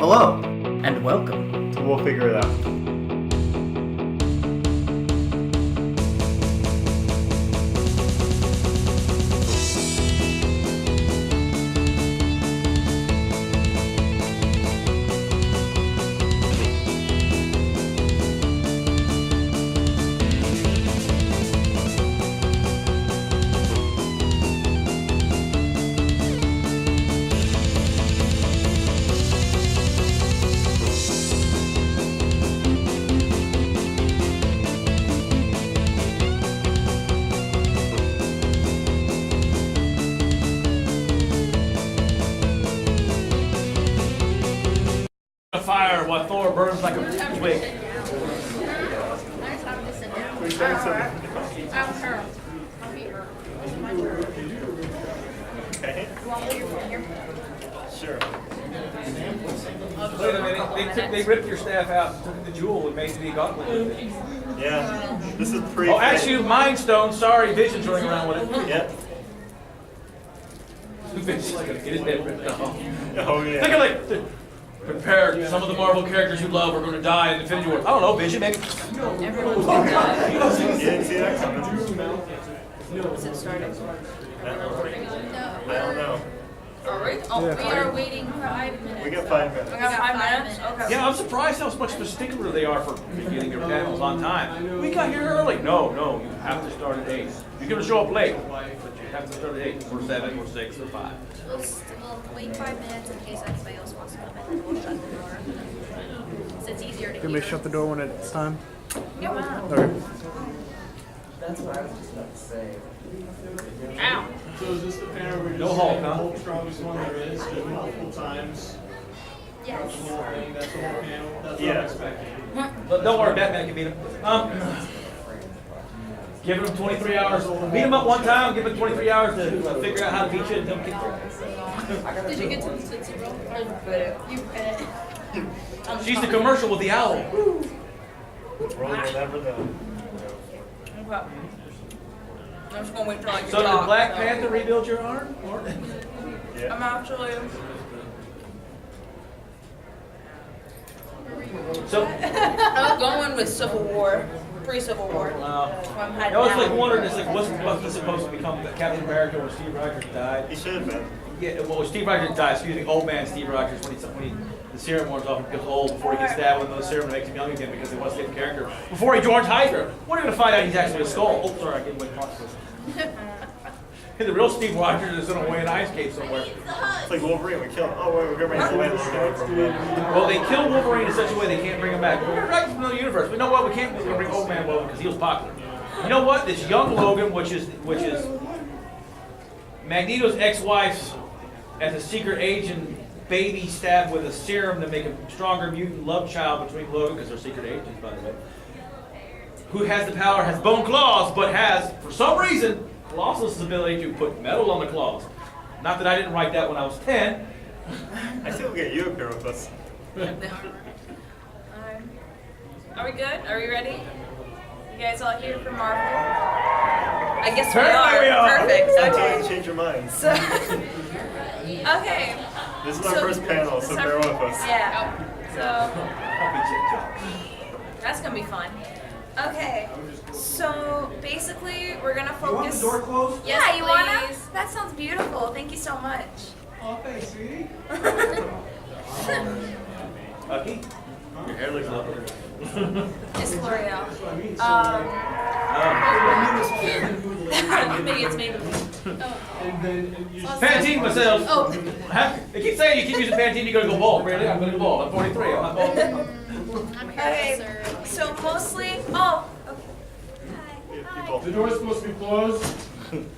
Hello, And welcome. we'll figure it out. Fire while Thor burns like a twig. Okay. Sure. Wait a minute, they ripped your staff out, took the jewel, and made me a gauntlet with it. Yeah. This is pre. Oh, actually, Mind Stone. Sorry, Vision's running around with it. Yep. Vision's gonna get his head ripped off. Oh yeah. Think of like, prepare. Some of the Marvel characters you love are going to die in Infinity War. I don't know, Vision, maybe. Everyone's gonna die. You didn't see that coming. Is it starting? I don't know. Are we? Oh, we are waiting 5 minutes. We got 5 minutes. We got 5 minutes? Okay. Yeah, I'm surprised how much of a stickler they are for getting your panels on time. We got here early. No, you have to start at 8. You're going to show up late, but you have to start at 8, or 7, or 6, or 5. We'll wait 5 minutes in case anybody else wants to come in, and we'll shut the door. So it's easier to Can we shut the door when it's time? Yeah. Okay. That's what I was just about to say. Ow. So is this the panel where No you're Hulk, just huh? the strongest one there is, do multiple times? Yes. That's the whole thing, that's the whole panel, that's what Yeah. I'm expecting. But don't worry, Batman can beat him. Giving him 23 hours. Beat him up one time, give him 23 hours to figure out how to beat you and he'll kick you. Did you get to the Tootsie Roll? You bet. She's the commercial with the owl. World will never know. Okay. I'm just gonna wait till I get So did talk, Black so. Panther rebuild your arm? Or- Yeah. I'm actually. So, I'm going with Civil War. Pre-Civil War. I'm I heading was like out. wondering, it's like, what's Bucky supposed to become? Captain America when Steve Rogers died? He should have been. Yeah, well, Steve Rogers died, excuse me, old man Steve Rogers, the serum wears off and becomes old before he gets stabbed with another serum that makes him young again because he wants to get the character. Before he George Hydra, we're going to find out he's actually a skull. Oh, sorry, I gave away the The real Steve Rogers is in a way an ice cave somewhere. It's like Wolverine. We killed him. Oh wait, we're gonna bring the guy from Well, they kill Wolverine in such a way they can't bring him back. We're going to write from another universe. But you know what? We can't bring old man Logan because he was popular. You know what? This young Logan, which is Magneto's ex-wife's as a secret agent baby stabbed with a serum to make a stronger mutant love child between Logan, because they're secret agents, by the way, who has the power, has bone claws, but has, for some reason, Colossus' ability to put metal on the claws. Not that I didn't write that when I was 10. I still get you up here with us. Are we good? Are we ready? You guys all here for Marvel? I guess Apparently we are. Perfect. Until Okay. you change your minds. So, okay. This is our first panel, so bear with us. Yeah. So that's gonna be fun. Okay. So basically, we're gonna focus. You want the door closed? Yes, Yeah, you wanna? please. That sounds beautiful. Thank you so much. Oh, thanks, sweetie. Bucky, your hair looks lovely. It's L'Oreal. Maybe it's maybe. Pantene myself. Oh. They keep saying you keep using Pantene, you're gonna go bald. Really? I'm gonna go bald. I'm 43. I'm not bald. I'm here Okay. to serve. So mostly. Oh. Okay. The door's supposed to be closed.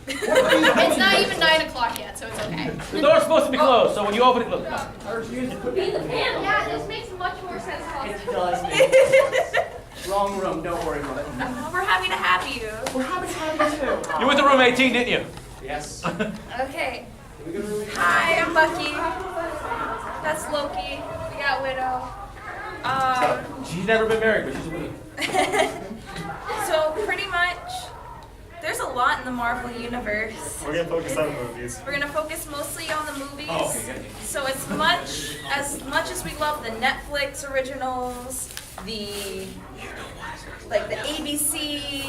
It's not even 9 o'clock yet, so it's okay. The door's supposed to be closed, so when you open it, look. Yeah, this makes much more sense. It does. Wrong room, don't worry about it. We're happy to have you. We're happy to have you too. You went to room 18, didn't you? Yes. Okay. Hi, I'm Bucky. That's Loki. We got Widow. She's never been married, but she's a widow. So pretty much, there's a a lot in the Marvel universe. We're gonna focus on the movies. We're gonna focus mostly on the movies. Oh, okay, good. So as much as we love the Netflix originals, the ABC,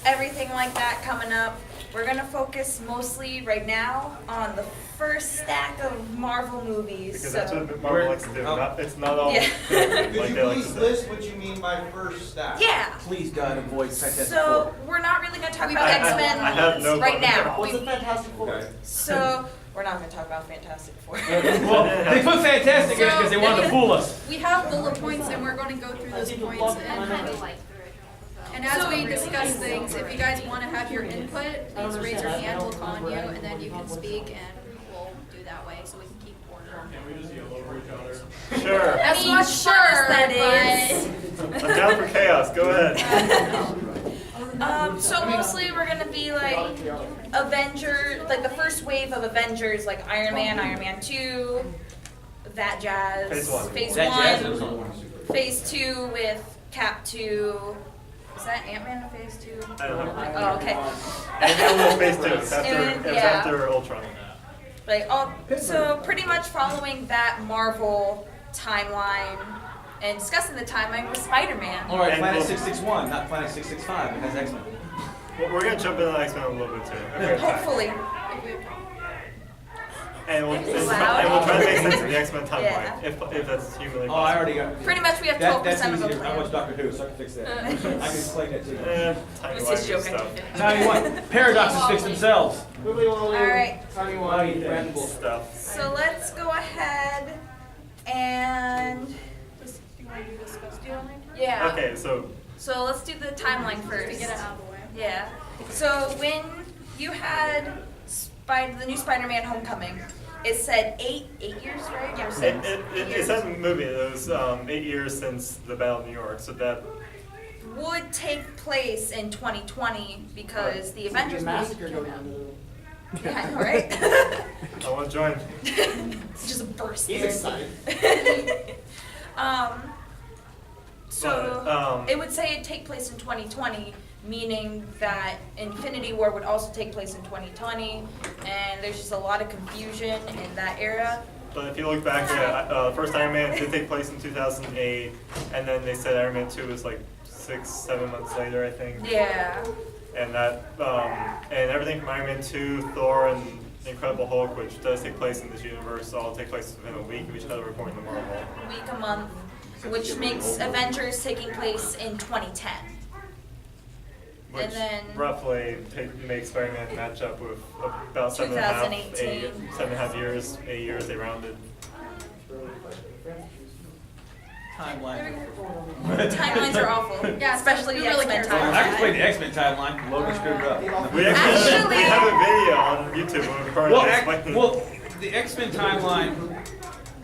everything like that coming up, we're gonna focus mostly right now on the first stack of Marvel movies. Because so. that's what Marvel likes to do. Oh. It's not all Yeah. good, Could like you they like to please say. list what you mean by first stack? Yeah. Please, God, avoid Fantastic So Four. we're not really gonna talk We about have- X-Men I have no right comment. now. What's the Fantastic Four? Okay. So we're not gonna talk about Fantastic Four. Well, they put Fantastic in it because they wanted to fool us. We have bullet points and we're going to go through those points and as we discuss things, if you guys want to have your input, please raise your hand, we'll call on you, and then you can speak and we'll do that way so we can keep order. Can we just yell over each other? Sure. As much fun as that is. I'm down for chaos. Go ahead. So mostly we're gonna be like Avengers, like the first wave of Avengers, like Iron Man, Iron Man 2, that jazz. Phase one. Phase That jazz one. was on one. Phase 2 with Cap 2. Is that Ant-Man in Phase 2? I don't know. Oh, okay. And then we'll phase 2. It's after, And, it's yeah. after Ultron. Like, so pretty much following that Marvel timeline and discussing the timeline with Spider-Man. All right, And Planet we'll- 661, not Planet 665. It has X-Men. We're gonna jump into the X-Men a little bit too. if we have time. Hopefully. And we'll, It's loud. and we'll try to make sense of the X-Men timeline, Yeah. if that's humanly Oh, I possible. already got. Pretty much we have That's 12% of easy. a I watch plan. Doctor Who, so I can fix that. I can explain that to you. Tiny It's just wimey joking. stuff. Tiny one. Paradoxes fix themselves. Wibbly wobbly, Alright. tiny What do you one, think? Red Bull. Stuff. So let's go ahead and yeah. Okay, so So let's do the timeline first. To get it out of the way. Yeah. So when you had the new Spider-Man Homecoming, it said eight years, right? Or it, six? it says in the movie it was 8 years since the Battle of New York, so that Would take place in 2020 because the Avengers movie Massacre came going out. on. Yeah, I know, right? I want to join. It's just a burst. He's excited. So But, it would say it'd take place in 2020, meaning that Infinity War would also take place in 2020, and there's just a lot of confusion in that era. But if you look back at the first Iron Man did take place in 2008, and then they said Iron Man 2 was like 6-7 months later, I think. Yeah. And that and everything from Iron Man 2, Thor, and Incredible Hulk, which does take place in this universe, all take place within a week of each other according to Marvel. Week a month, which makes Avengers taking place in 2010. Which And then roughly makes Spider-Man match up with about 2018. 7.5 years, 8 years they rounded. Timeline. Timelines are awful. Yeah, especially we the really X-Men care about I can timeline. explain the X-Men timeline. Logan screwed it up. We actually Actually- we have a video on YouTube where we're currently explaining. Well, the X-Men timeline,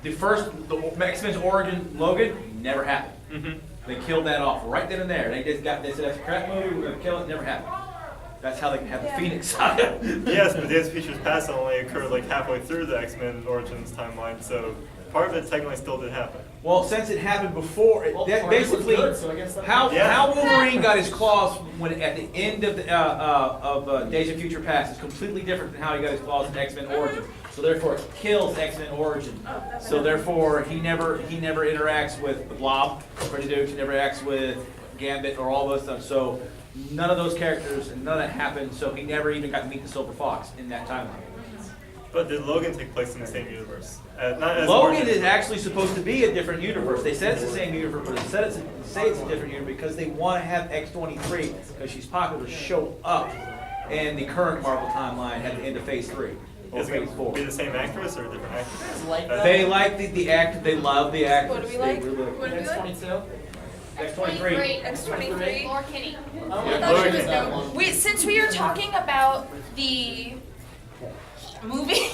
the X-Men's origin, Logan, never happened. Mhm. They killed that off right then and there. They said that's a crap movie, we're gonna kill it, never happened. That's how they have the Yeah. Phoenix Saga. Yes, but Days of Future's Past only occurred like halfway through the X-Men Origins timeline, so part of it technically still did happen. Well, since it happened before, Well, that part of it was basically good, so I guess that- how Yeah. Wolverine got his claws when at the end of Days of Future Past is completely different than how he got his claws in X-Men Origin. So therefore, it kills X-Men Origin. So therefore, he never interacts with the Blob, Freddy Dukes. He never interacts with Gambit or all those stuff. So none of those characters and none of that happened. So he never even got to meet the Silver Fox in that timeline. But did Logan take place in the same universe? Not as Logan Origins. is actually supposed to be a different universe. They said it's the same universe, but say it's a different universe because they want to have X-23, because she's popular, show up in the current Marvel timeline at the end of Phase 3 or Is it Phase going 4. to be the same actress or a different actress? Like that? They like the act. They love the actors. What do we like? They really What do we like? X-22? X-23. X-23. Laura Kinney. I Yeah, thought she Logan. was that one. Wait, since we are talking about the movie,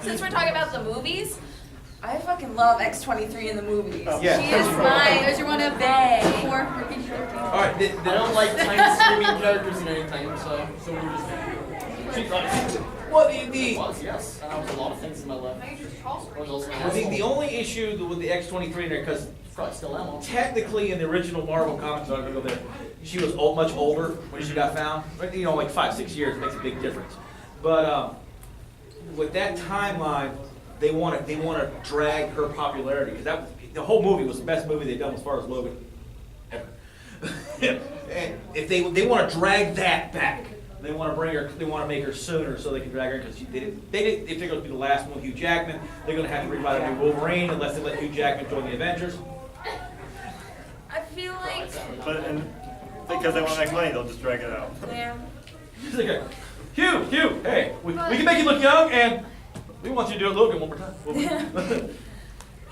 since we're talking about the movies, I fucking love X-23 in the movies. Yeah. She is my There's your one of bae. 4 for PG-13. All right. I don't like tiny screaming characters in anything, so we were just. What the Was, yes. And I was a lot of things in my life. I was also the only issue with the X-23 in there, because Probably still am. Technically, in the original Marvel comics, I'm gonna go there. She was much older when she got found. But, you know, like 5-6 years makes a big difference. But with that timeline, they want to drag her popularity because the whole movie was the best movie they've done as far as Logan ever. And if they want to drag that back, they want to bring her. They want to make her sooner so they can drag her because they figured it would be the last one with Hugh Jackman. They're gonna have to rewrite a new Wolverine unless they let Hugh Jackman join the Avengers. I feel like, Because they want to make money, they'll just drag it out. yeah. He's like, Hugh, hey, we can make you look young, and we want you to do it Logan one more time.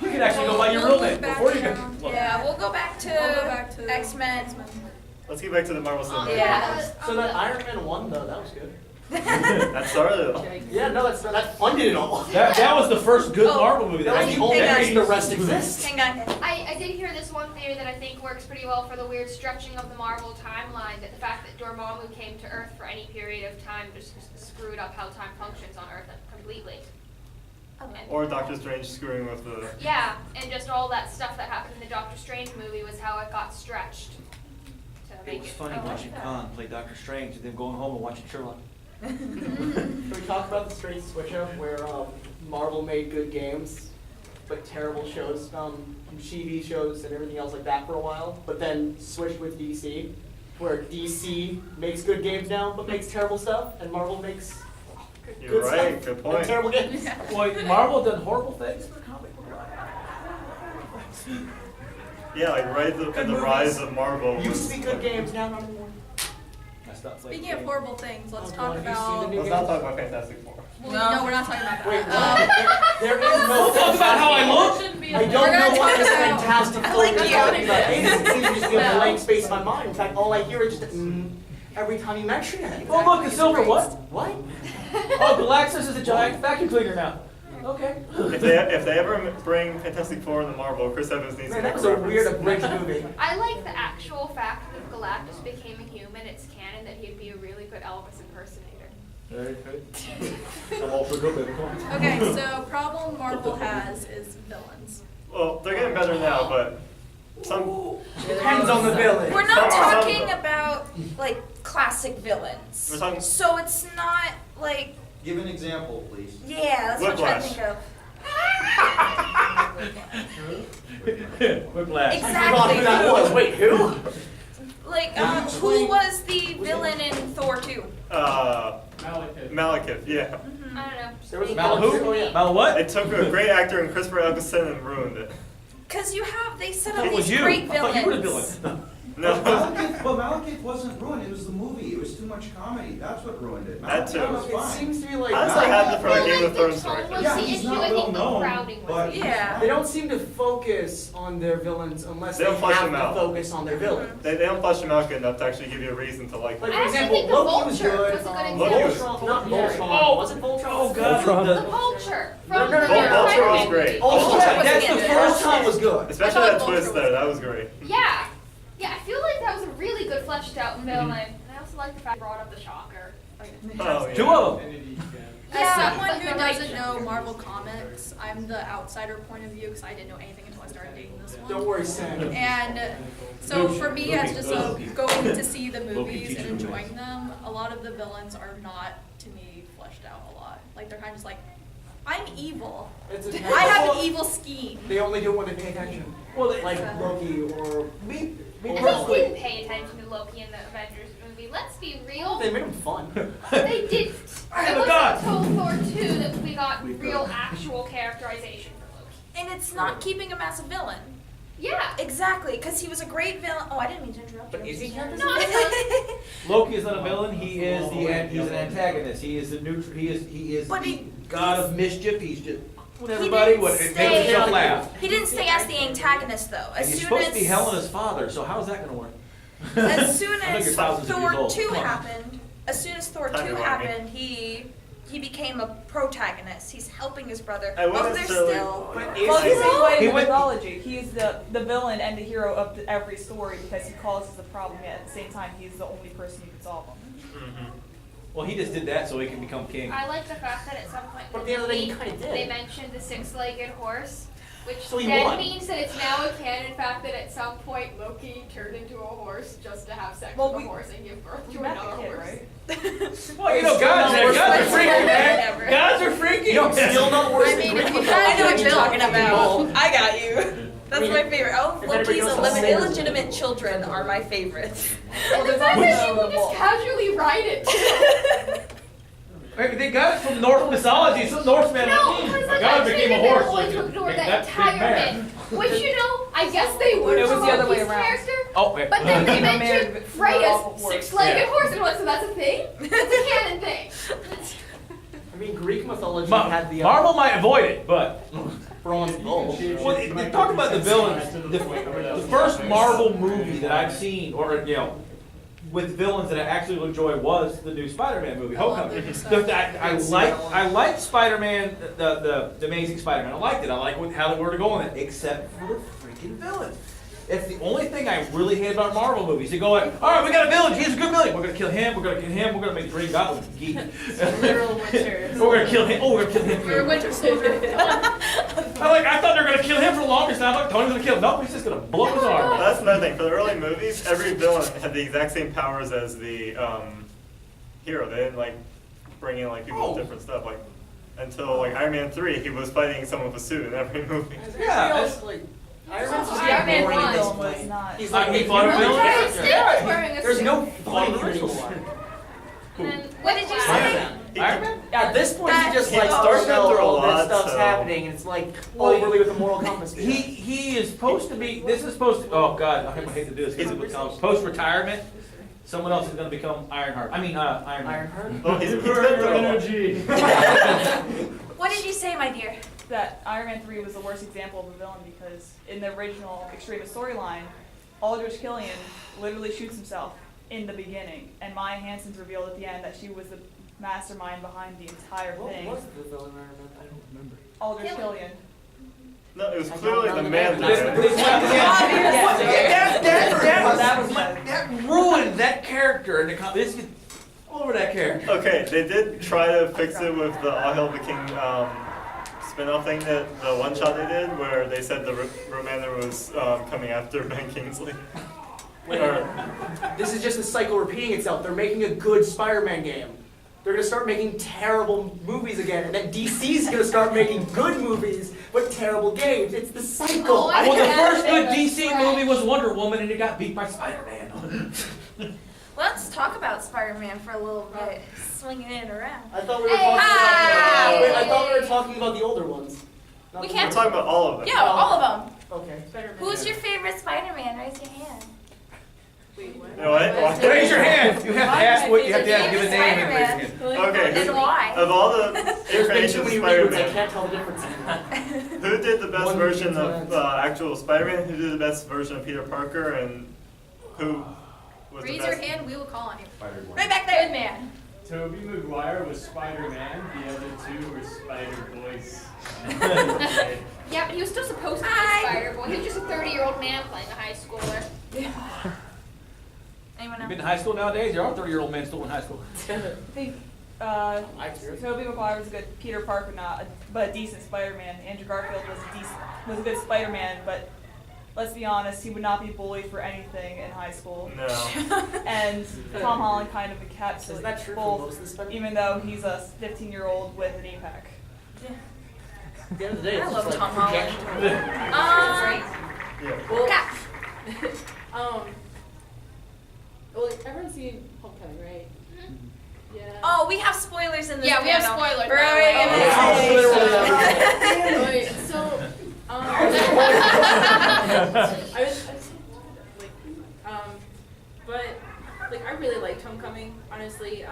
You can actually go by your real name before you can. Yeah, we'll go back to X-Men. Let's get back to the Marvel Cinematic Yeah. Universe. So that Iron Man 1 though, that was good. That started it all. Yeah, no, that funded it all. That was the first good Marvel movie That that was I the only Hang on. reason the rest exists. Hang on. I did hear this one theory that I think works pretty well for the weird stretching of the Marvel timeline, that the fact that Dormammu came to Earth for any period of time just screwed up how time functions on Earth completely. Or Doctor Strange screwing with the. Yeah, and just all that stuff that happened in the Doctor Strange movie was how it got stretched to It make was it. funny watching Khan play Doctor Strange and then going home and watching Sherlock. Can we talk about the straight switch up where Marvel made good games, but terrible shows, TV shows and everything else like that for a while, but then switched with DC, where DC makes good games now, but makes terrible stuff, and Marvel makes You're good right, stuff good and point. terrible games. Boy, Marvel done horrible things for comic book. Yeah, like right at the rise of Marvel. Used to be good games, now not anymore. Speaking of horrible things, let's talk Have you seen the about. new Let's not talk about Fantastic Four. Well, no, we're not talking about Wait, that. there is no. We'll talk about how I look. I We're don't gonna know what talk this about- Fantastic I Four like is you. talking about. It seems to just be a No. blank space in my mind. In fact, all I hear is just every time you mention it. Oh look, it's Silver. What? What? Oh, Galactus is a giant vacuum cleaner now. Okay. If they ever bring Fantastic Four into Marvel, Chris Evans needs Man, to that make was a a reference. weird abridged movie. I like the actual fact that if Galactus became a human, it's canon that he'd be a really good Elvis impersonator. Very good. I'm all for good, baby. Come on. Okay, so problem Marvel has is villains. Well, they're getting better now, but some. Depends on the villain. We're not Some- talking about like classic villains. We're talking- So it's not like, Give an example, please. yeah, that's what I'm trying to Whiplash. think of. Whiplash. I forgot who that was. Wait, who? Like, who was the villain in Thor 2? Malekith. Yeah. I don't know. There was a Mal who? Oh, yeah. Mal what? It took a great actor in Christopher Eccleston and ruined it. Because they set up It was these you. great I thought you were the villains. villain. No. Malekith wasn't ruined, it was the movie, it was too much comedy, that's what ruined it. That too. Malekith was It fine. seems to be like Honestly, I had the Well, for Game of the Thrones tone director. was Yeah, the he's issue. not I think well the known, crowding was but- the Yeah. they don't seem to focus on their villains unless They they, don't flesh have them to out. focus on their villains. They don't flesh them out good enough to actually give you a reason to like Like them. for I actually example, think the Loki was Vulture good. was a good Loki was- Voltron, not Voltron. Oh. Was it Voltron? Oh god. The Vulture from No, no, no, the no, Vulture Spider-Man was great. movie. Oh, Voltron that's was the good. first time was good. Especially I that thought twist Vulture there, was that was great. Yeah. Yeah, I feel like that was a really good fleshed out villain. And I also like the fact they brought up the Shocker. Oh, yeah. Two of them. As Yeah, someone but who the right doesn't know show. Marvel Comics, I'm the outsider point of view because I didn't know anything until I started dating this one. Don't worry, Sam. And so for me, as just going to see the Loki movies teaches and you enjoying them, a lot of the villains are not, to me, fleshed out a lot. Like, they're kind of just like, I'm evil. It's a I have an evil scheme. They only do it when they pay attention. Well, they, Like Loki or me And personally. they didn't pay attention to Loki in the Avengers movie. Let's be real. they made them fun. They did. I It am a wasn't god. until Thor 2 that we got real, actual characterization for Loki. And it's not keeping him as a villain. Yeah. Exactly, because he was a great villain. Oh, I didn't mean to interrupt you. But is he No, character? Loki is not a villain. He is he's an antagonist. He is the neutral. He is But the he- god of mischief. He's just with He everybody. didn't What it makes stay- himself laugh. He didn't stay as the antagonist, though. And As he's soon supposed as to be Helena's father. So how's that going to work? as soon I think as you're thousands of Thor years old. 2 Come on. happened, as soon as Thor 2 Time to happened, he became a protagonist. He's helping his brother. I wouldn't Oh, they're necessarily- still. But Well, it's the same way He in went- mythology. He's the villain and the hero of every story because he causes the problem, yet at the same time he's the only person who can solve them. Well, he just did that so he can become king. I like the fact that at some point But in the the other day he movie, kinda did. they mentioned the six-legged horse. Which So he then won. means that it's now a canon fact that at some point Loki turned into a horse just to have sex Well, with we- a horse and give birth You to met another the kid, horse. right? Well, you know, gods are freaky, man. Gods are freaky. You know, still not worse I than mean, Greek if you mythology. I know what you're Bill, talking about. I got you. That's my favorite. Oh, if anybody Loki's knows how to say this. illegitimate children are my favorites. And the fact that people just casually write it too. Wait, they got it from Norse mythology. Some Norseman. No, because like God I'm became saying a they're horse. going to ignore that entire myth. Which, you know, I guess they would It was for the other way Loki's around. character. Oh, wait. But then they Man, mentioned we're all Freya's horse. six-legged Yeah. horse, and what? So that's a thing? That's a canon thing. I mean, Greek mythology had the Marvel might avoid it, but bronze bull. well, they talk about the villains. The first Marvel movie that I've seen, or you know, with villains that I actually enjoy was the new Spider-Man movie, Homecoming. I liked Spider-Man, the Amazing Spider-Man. I liked it. I like how they were going with it, except for the freaking villain. It's the only thing I really hate about Marvel movies. They go like, all right, we got a villain. He's a good villain. We're gonna kill him. We're gonna kill him. We're gonna make Green Goblin geek. Literal witchers. We're gonna kill him. Oh, we're gonna kill him. We're a winter soldier. I thought they were gonna kill him for the longest time. I thought Tony's gonna kill him. Nope, he's just gonna blow his arm. That's another thing. For the early movies, every villain had the exact same powers as the hero. They didn't like bring in like people with different stuff. Like until like Iron Man 3, he was fighting someone with a suit in every movie. Yeah. Like, Iron Man's just Iron Man boring at one this was point. not. He's Like, like, he fought a villain? Right, Snape was wearing a There's suit. no fighting anymore. And then, What did you say? Spider-Man. Iron Man? At this point, he just He like started starts through a all lot, this stuff's so- happening, and it's like Well, overly with a moral compass. He is supposed to be. This is supposed to. Oh God, I hate to do this. Post retirement, someone else is going to become Ironheart. I mean Iron Man. Ironheart. Oh, he's been Burn through a lot. energy. What did you say, my dear? That Iron Man 3 was the worst example of a villain because in the original Extremis storyline, Aldrich Killian literally shoots himself in the beginning, and Maya Hansen's revealed at the end that she was the mastermind behind the entire What thing. was the villain Iron Man? I don't remember. Aldrich Killian. No, it was I clearly don't the know man. the This- name. this- That that ruined that character in the this all over that character. Okay, they did try to fix it with the All Hail the King spin-off thing, that the one shot they did, where they said the Romander was coming after Ben Kingsley. Wait, Or- this is just the cycle repeating itself. They're making a good Spider-Man game. They're gonna start making terrible movies again, and then DC's gonna start making good movies but terrible games. It's the cycle. Oh, I Well, the Yeah, first good that's DC right. movie was Wonder Woman, and it got beat by Spider-Man. Let's talk about Spider-Man for a little bit. Swinging it around. I thought we were Hey, talking hi! about. Wait, I thought we were talking about the older ones. Not We the can't- We're talking about all of them. Yeah, all of them. Okay. Who's your favorite Spider-Man? Raise your hand. You know what? Raise your hand. You have to ask what you have to Favorite give a name and raise your hand. Okay, And why? of all the There's been incarnations too of many reboots. I Spider-Man, can't tell the difference anymore. who did the best One version begins of actual Spider-Man? Who did the best version of Peter Parker? And who was Raise the your best? hand, we will call on you. Right back there. Good man. Tobey Maguire was Spider-Man, the other two were Spider-Boys. Yeah, but he was still supposed to be Hi. a Spider-Boy. He was just a 30-year-old man playing a high schooler. Anyone You've been else? to high school nowadays? There are 30-year-old men still in high school. I think My experience. Tobey Maguire was a good Peter Parker, but a decent Spider-Man. Andrew Garfield was a good Spider-Man, but let's be honest, he would not be bullied for anything in high school. No. And Tom Holland kind of encapsulates Is that true for both, most of the Spider-Man? even though he's a 15-year-old with an EPAC. At the end of the day, I it's love just like Tom Holland. projection. Yeah. Cat. Well, everyone's seen Homecoming, right? Yeah. Oh, we have spoilers in this Yeah, we have panel. spoilers We're now. already Oh, in How this clear phase. was Wait, so, but like I really liked Homecoming, honestly.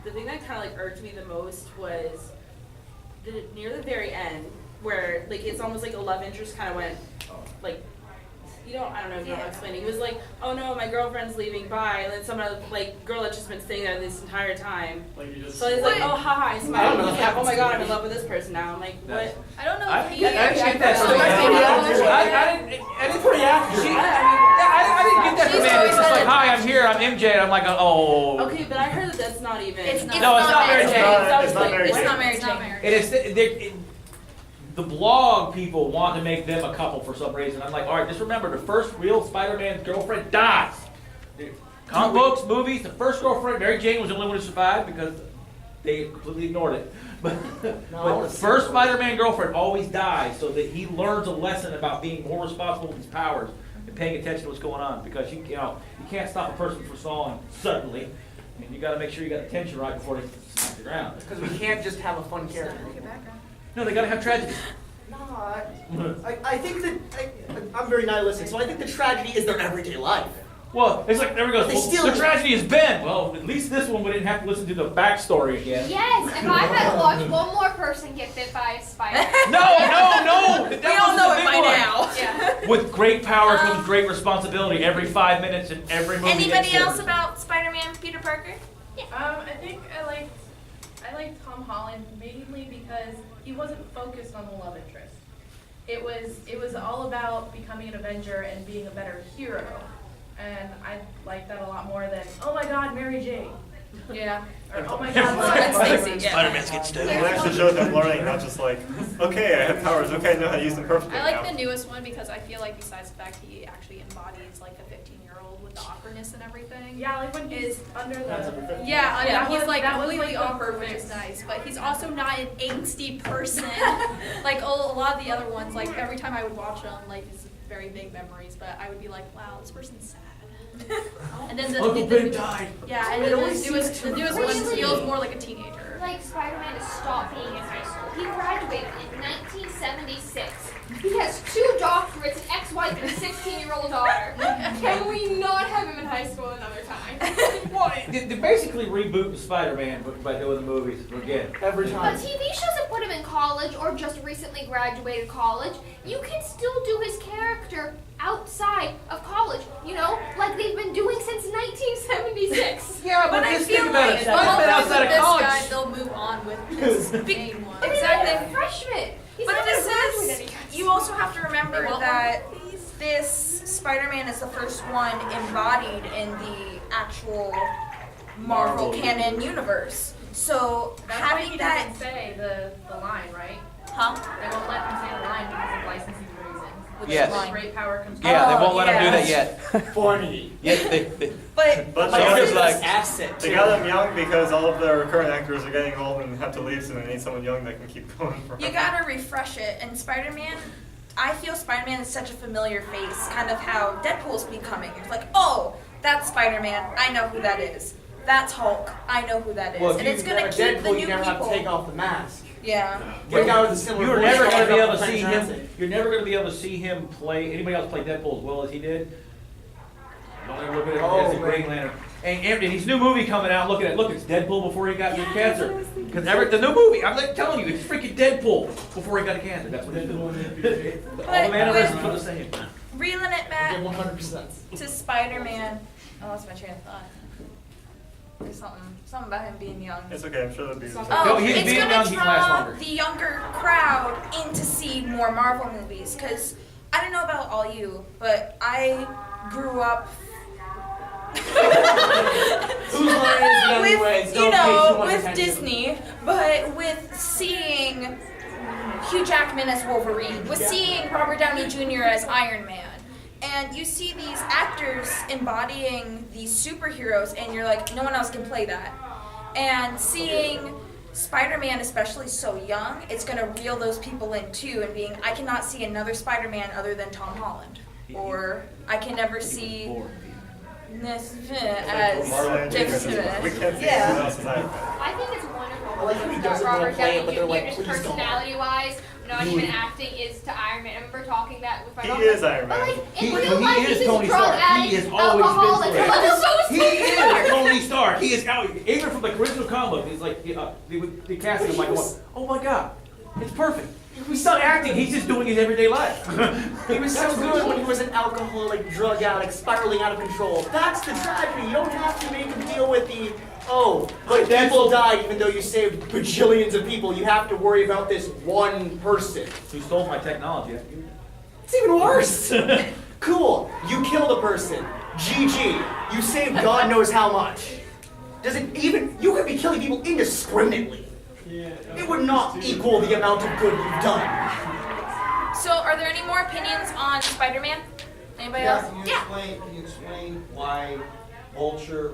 The thing that kind of like irked me the most was near the very end, where like it's almost like a love interest kind of went like. I don't know if you know how to explain it. He was like, oh no, my girlfriend's leaving, bye. And then some other like girl that's just been staying there this entire time. Like you just. So he's like, oh haha, I I don't smiled. know. He's like, oh my god, I'm in love with this person now. I'm like, Nice. what? I don't know I if didn't he. get that story. I didn't pretty accurate. I didn't get that She's command. always It's just like, said- hi, I'm here, I'm MJ, and I'm like, oh. Okay, but I heard that that's not even. It's No, it's not Mary Mary Jane. Jane. It's not Mary It's Jane. not Mary It's not Jane. Mary It is. the blog people want to make them a couple for some reason. I'm like, all right, just remember, the first real Spider-Man's girlfriend dies. Comic books, movies, the first girlfriend, Mary Jane, was the only one who survived because they completely ignored it. But the first Spider-Man girlfriend always dies so that he learns a lesson about being more responsible with his powers and paying attention to what's going on. Because you can't stop a person from falling suddenly. And you got to make sure you got the tension right before they smack the ground. Because we can't just have a fun character. No, they got to have tragedy. No, I think that, I'm very nihilistic, so I think the tragedy is their everyday life. Well, it's like, there we go. But they Well, still- the tragedy is Ben. Well, at least this one we didn't have to listen to the backstory again. Yes, if I had to watch one more person get bit by a spider. No! That We all was know the it big by one. now. Yeah. With great power comes great responsibility every 5 minutes in every movie. Anybody gets else there. about Spider-Man Peter Parker? I think I liked Tom Holland mainly because he wasn't focused on the love interest. It was all about becoming an Avenger and being a better hero. And I like that a lot more than, oh my god, Mary Jane. Yeah. Or oh my That's god, Stacey, yeah. Spider-Man's getting stupid. It actually shows them learning, not just like, okay, I have powers, okay, I know how to use them perfectly I like now. the newest one because I feel like besides the fact he actually embodies like a 15-year-old with the awkwardness and everything. Yeah, like when he's under the. Yeah, I mean, That he's was- like that was, completely like, the awkward, which perfect- is nice. But he's also not an angsty person. Like a lot of the other ones, like every time I would watch them, like it's very big memories. But I would be like, wow, this person's sad. And then Uncle Ben died. Yeah, and then the newest one feels more like a teenager. Like Spider-Man to stop being in high school. He graduated in 1976. He has 2 doctorates, an ex-wife, and a 16-year-old daughter. Can we not have him in high school another time? Well, they basically reboot the Spider-Man by doing the movies again. Every But time. TV shows that put him in college or just recently graduated college, you can still do his character outside of college, you know, like they've been doing since 1976. Yeah, but I just feel think about like it. well, Spider-Man Well, outside with of this college. guy, they'll move on with his main one. I mean, Exactly. he's a freshman. He's But not gonna this graduate is, anytime you also have to remember They want that this Spider-Man is the first one embodied in the actual Marvel canon universe. So That's why having he that, doesn't say the line, right? huh? They won't let him say the line because of licensing reasons. Which Yes. line? Great power comes. Yeah, they Oh, won't let him do that yes. yet. Funny. Yes, they But But Like, they it's got- like asset. they got them young because all of their current actors are getting old and have to leave, so they need someone young that can keep going forever. you gotta refresh it. And Spider-Man, I feel Spider-Man is such a familiar face, kind of how Deadpool's becoming. It's like, oh, that's Spider-Man. I know who that is. That's Hulk. I know who that is. Well, if And you it's gonna never keep the Deadpool, new you never have to people. take off the mask. Yeah. Get a guy with a similar You're voice, never like going to be able to Frank see Johnson. him. You're never going to be able to see him play anybody else play Deadpool as well as he did. Don't ever look at it as a Green Lantern. And his new movie coming out. Look at it. Look, it's Deadpool before he got the cancer. Because the new movie, I'm like telling you, it's freaking Deadpool before he got the cancer. That's what it's doing. All the mannerisms are the same. Reeling it Yeah, back 100%. to Spider-Man. I lost my train of thought. There's something about him being young. It's okay, I'm sure they'll be. Oh, No, he's it's being gonna young, he can last draw longer. the younger crowd in to see more Marvel movies. Because I don't know about all you, but I grew up Whose line is it anyways? with, Don't you pay too know, much with attention. Disney, but with seeing Hugh Jackman as Wolverine, with seeing Robert Downey Jr. as Iron Man. And you see these actors embodying these superheroes, and you're like, no one else can play that. And seeing Spider-Man, especially so young, it's going to reel those people in too, and being, I cannot see another Spider-Man other than Tom Holland. Or I can never see this as Marlon Jr. different. We can't see Yeah. anyone else as Iron Man. I think it's wonderful. I like how he that doesn't wanna Robert play it, Downey but they're Jr. like, just please don't. personality-wise, not even acting, is to Iron Man. I remember talking that with my He mom. is Iron But Man. like, in He real life, is he's Tony a drug Stark. addict, He has always been alcoholic. Tony I'm so He scared. is Tony Stark. He is out. Even from the original comic book, he's like the casting him like, oh my god, it's perfect. He's not acting. He's just doing his everyday life. He was so good when he was an alcoholic, drug addict, spiraling out of control. That's the tragedy. You don't have to make him deal with the, but people died even though you saved bajillions of people. You have to worry about this one person. Who stole my technology? It's even worse. Cool. You killed a person. GG. You saved God knows how much. Does it even, you could be killing people indiscriminately. It would not equal the amount of good you've done. So, are there any more opinions on Spider-Man? Anybody Yeah, else? can you explain why Vulture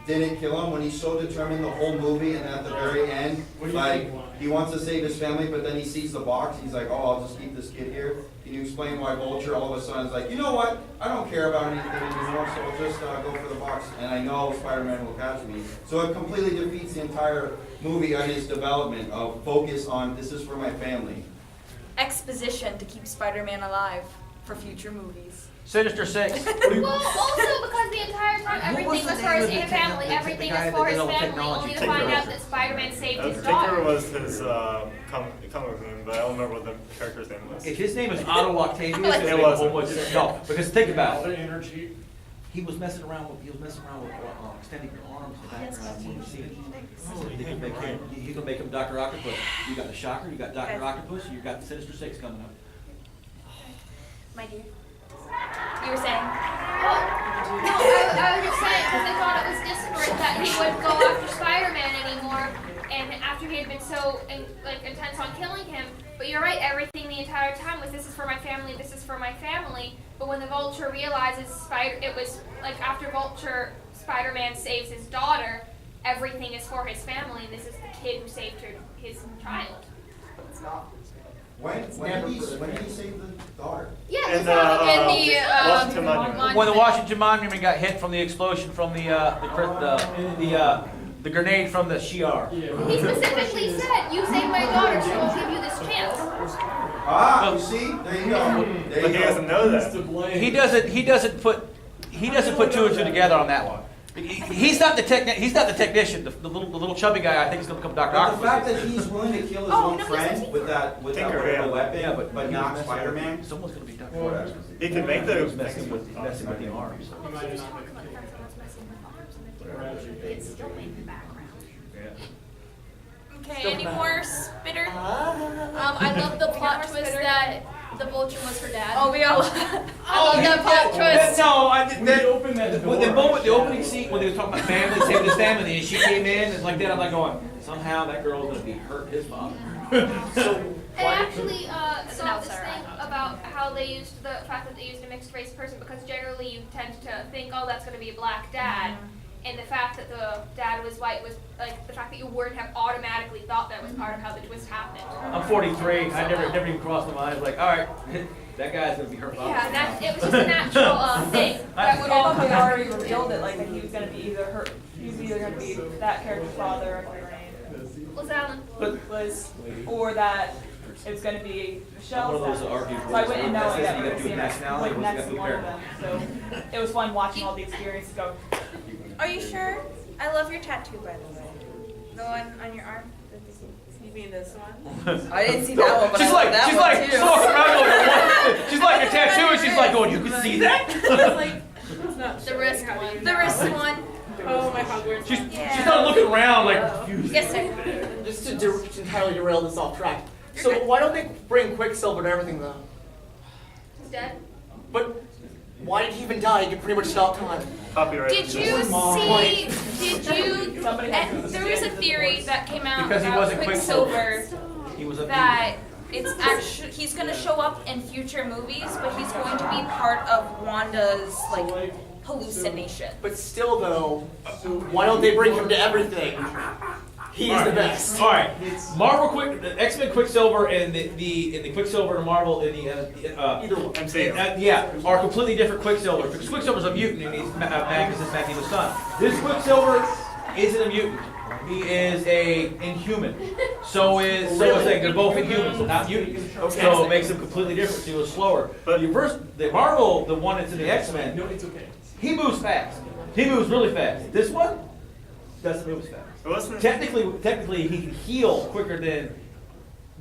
didn't kill him when he's so determined the whole movie, and at the very end, like, he wants to save his family, but then he sees the box, he's like, oh, I'll just keep this kid here. Can you explain why Vulture all of a sudden is like, you know what, I don't care about anything anymore, so I'll just go for the box, and I know Spider-Man will catch me. So it completely defeats the entire movie and his development of focus on, this is for my family. Exposition to keep Spider-Man alive for future movies. Sinister Six. Well, also because the entire time everything was for his family, everything is for his family, only to find out that Spider-Man saved his Tinker daughter. was his comic name, but I don't remember what the character's name was. If his name is Otto Octavius, It wasn't. No, because think about it. energy. He was messing around with extending your arms in the background when you see it. They can make him, you can make him Dr. Octopus. You got the Shocker, you got Dr. Octopus, you got the Sinister Six coming up. My dear. You were saying? Well, no, I was just saying because they thought it was disparate that he wouldn't go after Spider-Man anymore, and after he had been so intense on killing him. But you're right, everything the entire time was this is for my family, this is for my family. But when the Vulture realizes it was like after Vulture, Spider-Man saves his daughter, everything is for his family, and this is the kid who saved his child. It's not. When did he save the daughter? Yeah, And it's not Washington Monument. When the Washington Monument got hit from the explosion from the grenade from the Shi'ar. He specifically said, you saved my daughter, so we'll give you this chance. Ah, you see? There you go. There But you he go. doesn't know that. He doesn't put two and two together on that one. He's not the technician. The little chubby guy I think is going to become Dr. But the Octopus. fact that he's willing to kill his own friend with that Tinker, wonderful yeah. weapon, Yeah, but not Spider-Man. Someone's going to be Dr. Whatever. Octopus. He can make the Messing with the arms. He might have not It's still in the background. Okay, any more spitter? I love the plot twist that the Vulture was her dad. Oh, we all. I love that plot twist. No, I did When that. you open that door. The opening scene when they were talking about family, saving his family, and she came in and like that, I'm like going, somehow that girl's gonna be hurt his father. I actually saw this outsider. thing about how they used the fact that they used a mixed race person because generally you tend to think, oh, that's going to be a black dad. And the fact that the dad was white was like the fact that you wouldn't have automatically thought that was part of how the twist happened. I'm 43. I never even crossed my mind. I was like, all right, that guy's gonna be hurt. Yeah, it was just a natural thing. That would all They come out. already revealed it, like that he was gonna be either gonna be that character's father, I forget her name, Was Alan. or that it was gonna be Michelle's One of those dad. argues So I wouldn't know where that you we gotta were do seeing nationality, like what's next got to to one of them. So it was fun watching all the experiences go. Are you sure? I love your tattoo, by the way. The one on your arm. You mean this one? I didn't see that one, but She's I like, love that she's one like, too. walking around going, she's like a tattoo, and she's like going, you can see that? It's like, it's not The wrist one. The wrist one. Oh, my Hogwarts. She's Yeah. not looking around like confused. Yes, sir. Just to entirely derail this off track. So why don't they bring Quicksilver to everything though? He's dead. But why did he even die? He could pretty much stop time. Copyright. Did you see? There was a theory that came out Because he about wasn't Quicksilver He was a that it's actually he's going to show up in future movies, but he's going to be part of Wanda's like hallucination. But still though, why don't they bring him to everything? He's the best. All right, the X-Men Quicksilver and the Quicksilver and Marvel in the Either one. MCU. are completely different Quicksilver. Because Quicksilver's a mutant and he's Magnus' Magneto's son. This Quicksilver isn't a mutant. He is a inhuman. So is like they're both inhumans, they're not mutants. So it makes them completely different. So he was slower. But the Marvel, the one that's in the X-Men, No, it's okay. he moves fast. He moves really fast. This one doesn't move as fast. Technically, he can heal quicker than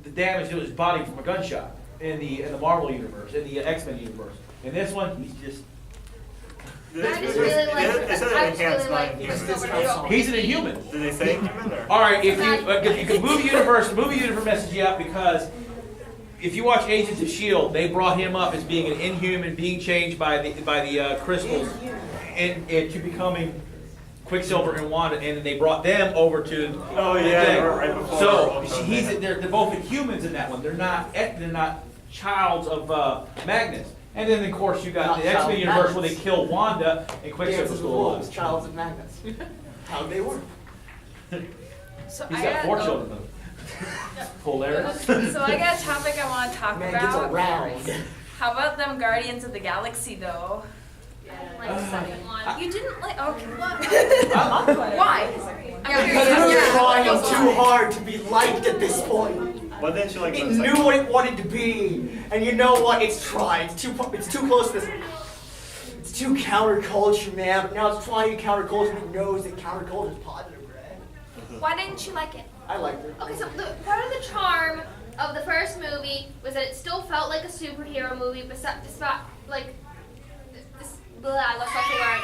the damage to his body from a gunshot in the Marvel universe, in the X-Men universe. In this one, he's just I just really like. They said I it just really enhanced like non-humans. Quicksilver. he's an inhuman. Did they say human or? All right, if you movie universe messes you up because if you watch Agents of S.H.I.E.L.D., they brought him up as being an inhuman, being changed by the crystals, and to becoming Quicksilver and Wanda, and they brought them over to. Oh yeah, right before. So they're both Inhumans in that one. They're not childs of Magnus. And then, of course, you got Not the X-Men child universe where they Magnus. kill Wanda and Dances Quicksilver's with still Wolves, alive. Childs of Magnus. How'd they work? So He's I got 4 got, children though. Hilarious. so I got a topic I want to talk Man gets about. around. How about them Guardians of the Galaxy though? Like the second one. You didn't like? Okay. Why? Because it was trying too hard to be liked at this point. What didn't you like It about the knew second what it wanted to be, and you know what? It's trying. It's too close to this. It's too counterculture, man. But now it's trying counterculture, and it knows that counterculture is positive, right? Why didn't you like it? I liked it. Okay, so the part of the charm of the first movie was that it still felt like a superhero movie, but despite like this, blah, let's not the word.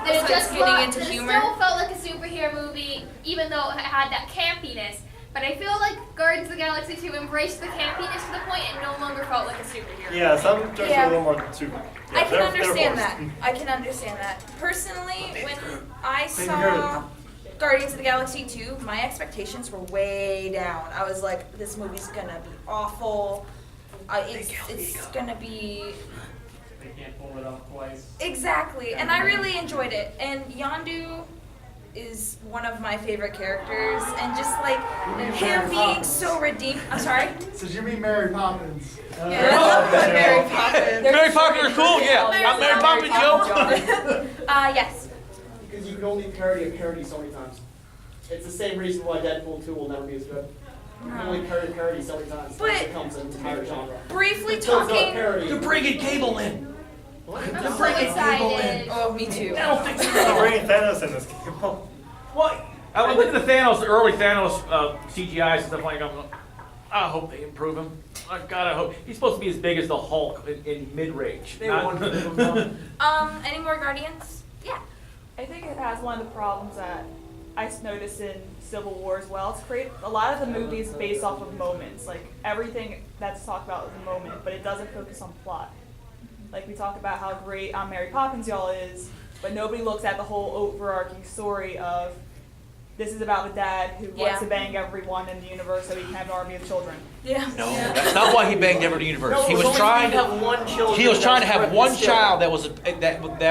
That So it it's just getting brought- into that humor? It still felt like a superhero movie, even though it had that campiness. But I feel like Guardians of the Galaxy 2 embraced the campiness to the point it no longer felt like a superhero. Yeah, some jokes Yeah. are a little more too. Yeah, I can they're understand forced. that. I can understand that. Personally, when I Same saw here. Guardians of the Galaxy 2, my expectations were way down. I was like, this movie's gonna be awful. It's gonna be They can't pull it off twice. exactly, and I really enjoyed it. And Yondu is one of my favorite characters, and just like him being so redeemed. I'm sorry. So you mean Mary Poppins? Yeah, I love Mary Poppins. Mary Poppins is cool, yeah. I'm Mary Poppins, yo. Yes. Because you can only parody a parody so many times. It's the same reason why Deadpool 2 will never be as good. You can only parody a parody so many times. But- It becomes an entire genre. Briefly Until it's not a talking. parody. You're bringing Cable in. What? I'm so excited. Oh, me too. That'll fix it They're all. bringing Thanos in this game. What? I was looking at the Thanos, the early Thanos CGIs and stuff like that. I hope they improve him. I gotta hope. He's supposed to be as big as the Hulk in mid-range. They want to move on. Any more Guardians? Yeah. I think it has one of the problems that I noticed in Civil War as well. It's create a lot of the movies based off of moments, like everything that's talked about is a moment, but it doesn't focus on plot. Like we talk about how great Mary Poppins y'all is, but nobody looks at the whole overarching story of this is about the dad who wants to bang everyone in the universe so he can have an army of children. Yeah. No, that's not why he banged every universe. No, He it was only trying to have one children. He was trying to have that one was child that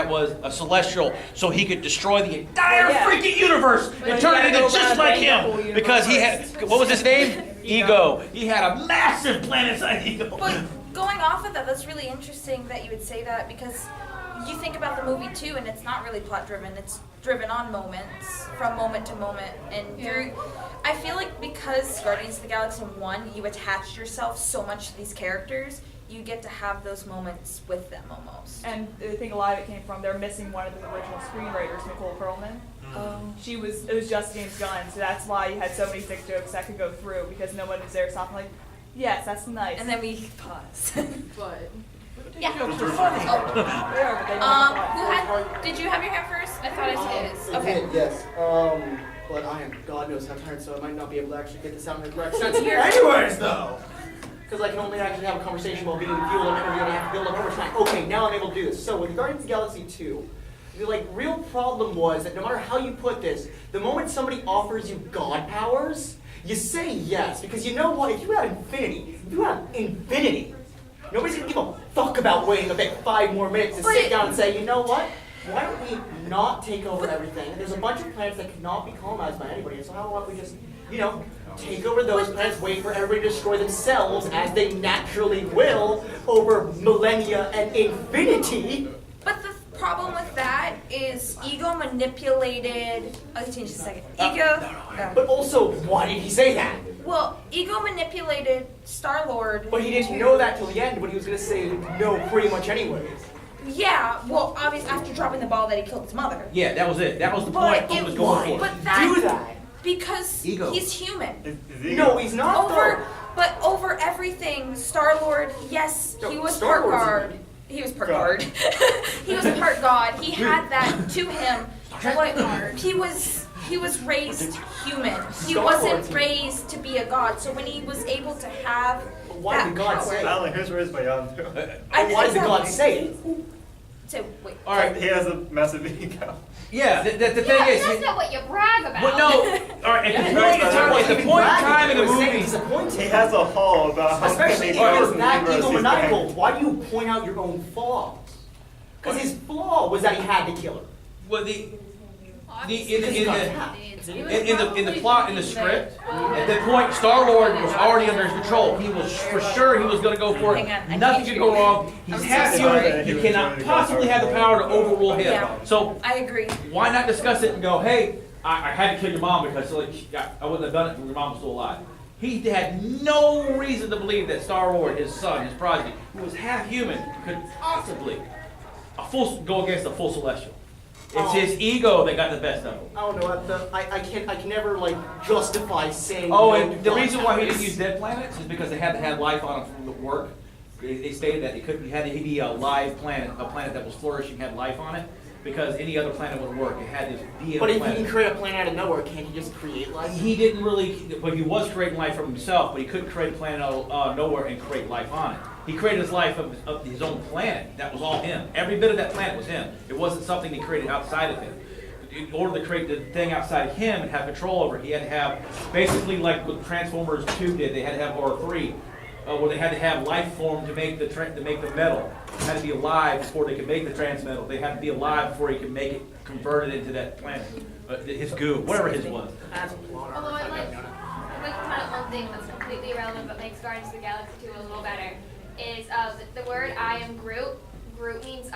was a celestial, so he could destroy the entire freaking universe and But turn he it had to into go just around like and bang the whole him. Because he had, universe. what was his name? Ego. He had a massive planet-sized ego. But going off of that, that's really interesting that you would say that because you think about the movie too, and it's not really plot driven. It's driven on moments, from moment to moment, and through. I feel like because Guardians of the Galaxy 1, you attached yourself so much to these characters, you get to have those moments with them almost. And I think a lot of it came from they're missing one of the original screenwriters, Nicole Perlman. It was just James Gunn, so that's why you had so many sick jokes that could go through because no one was there stopping like, yes, that's nice. And then we pause. But Yeah. Jokes are funny. Yeah, but they don't Who had? Did you have your hand first? I thought I said his. Okay. Yes. But I am God knows how tired, so I might not be able to actually get this out in the correct sense here. Anyways, though. Because I can only actually have a conversation while being fueled on energy and I have to build up overtime. Okay, now I'm able to do this. So with Guardians of the Galaxy 2, the real problem was that no matter how you put this, the moment somebody offers you God powers, you say yes. Because you know what? If you have infinity, nobody's gonna give a fuck about waiting a bit 5 more minutes to sit down and say, you know what? Why don't we not take over everything? And there's a bunch of planets that cannot be colonized by anybody. So how about we just, take over those planets, wait for everybody to destroy themselves as they naturally will over millennia and infinity. But the problem with that is Ego manipulated. I'll change a second. Ego. But also, why did he say that? Well, Ego manipulated Star-Lord. But he didn't know that till the end, but he was gonna say no pretty much anyways. Yeah, well, obviously after dropping the ball that he killed his mother. Yeah, that was it. That was the But point he it- was going for. But that, Do that. because Ego. he's human. No, he's not But over everything, Star-Lord, yes, No, he was Star-Lord's part guard. He was part guard. He was part god. He had that to him. But he was raised human. He Star-Lord's wasn't human. raised to be a god. So when he was able to have Why that did God power, say it? Alan, here's raised by Yondu. And why did God say it? So wait. All right. He has a massive ego. Yeah, the thing Yeah, is. that's not what you brag about. But no, All right, at the point in time in the movie, He has a hall about how Especially many if powers it's and that levers he's egomaniacal, got. why do you point out your own flaws? Because his flaw was that he had to kill her. well, in Because he got attacked. the plot in the script, at that point, Star-Lord was already under his control. He was for sure he was going to go for it. Hang on, I Nothing can't could go hear you. wrong. He's I'm so half sorry. human. He cannot possibly have the power to overrule him. Yeah. So I agree. why not discuss it and go, hey, I had to kill your mom because I wouldn't have done it if your mom was still alive. He had no reason to believe that Star-Lord, his son, his prodigy, who was half human, could possibly go against a full celestial. It's his ego that got the best of him. I don't know. I can never like justify saying. Oh, no and the to reason why he didn't planets. use dead planets is because they had to have life on them from the work. They stated that it had to be a live planet, a planet that was flourishing, had life on it, because any other planet wouldn't work. It had to be a But if planet. he can create a planet out of nowhere, can't he just create life? He didn't really, but he was creating life from himself, but he couldn't create a planet out of nowhere and create life on it. He created his life of his own planet. That was all him. Every bit of that planet was him. It wasn't something he created outside of him. In order to create the thing outside of him and have control over it, he had to have, basically like what Transformers 2 did, they had to have, or 3, where they had to have life form to make the metal. It had to be alive before they could make the transmetal. They had to be alive before he could make it, convert it into that planet. His goo, whatever his was. Although I like to point out one thing that's completely irrelevant but makes Guardians of the Galaxy 2 a little better is the word I am Groot. Groot means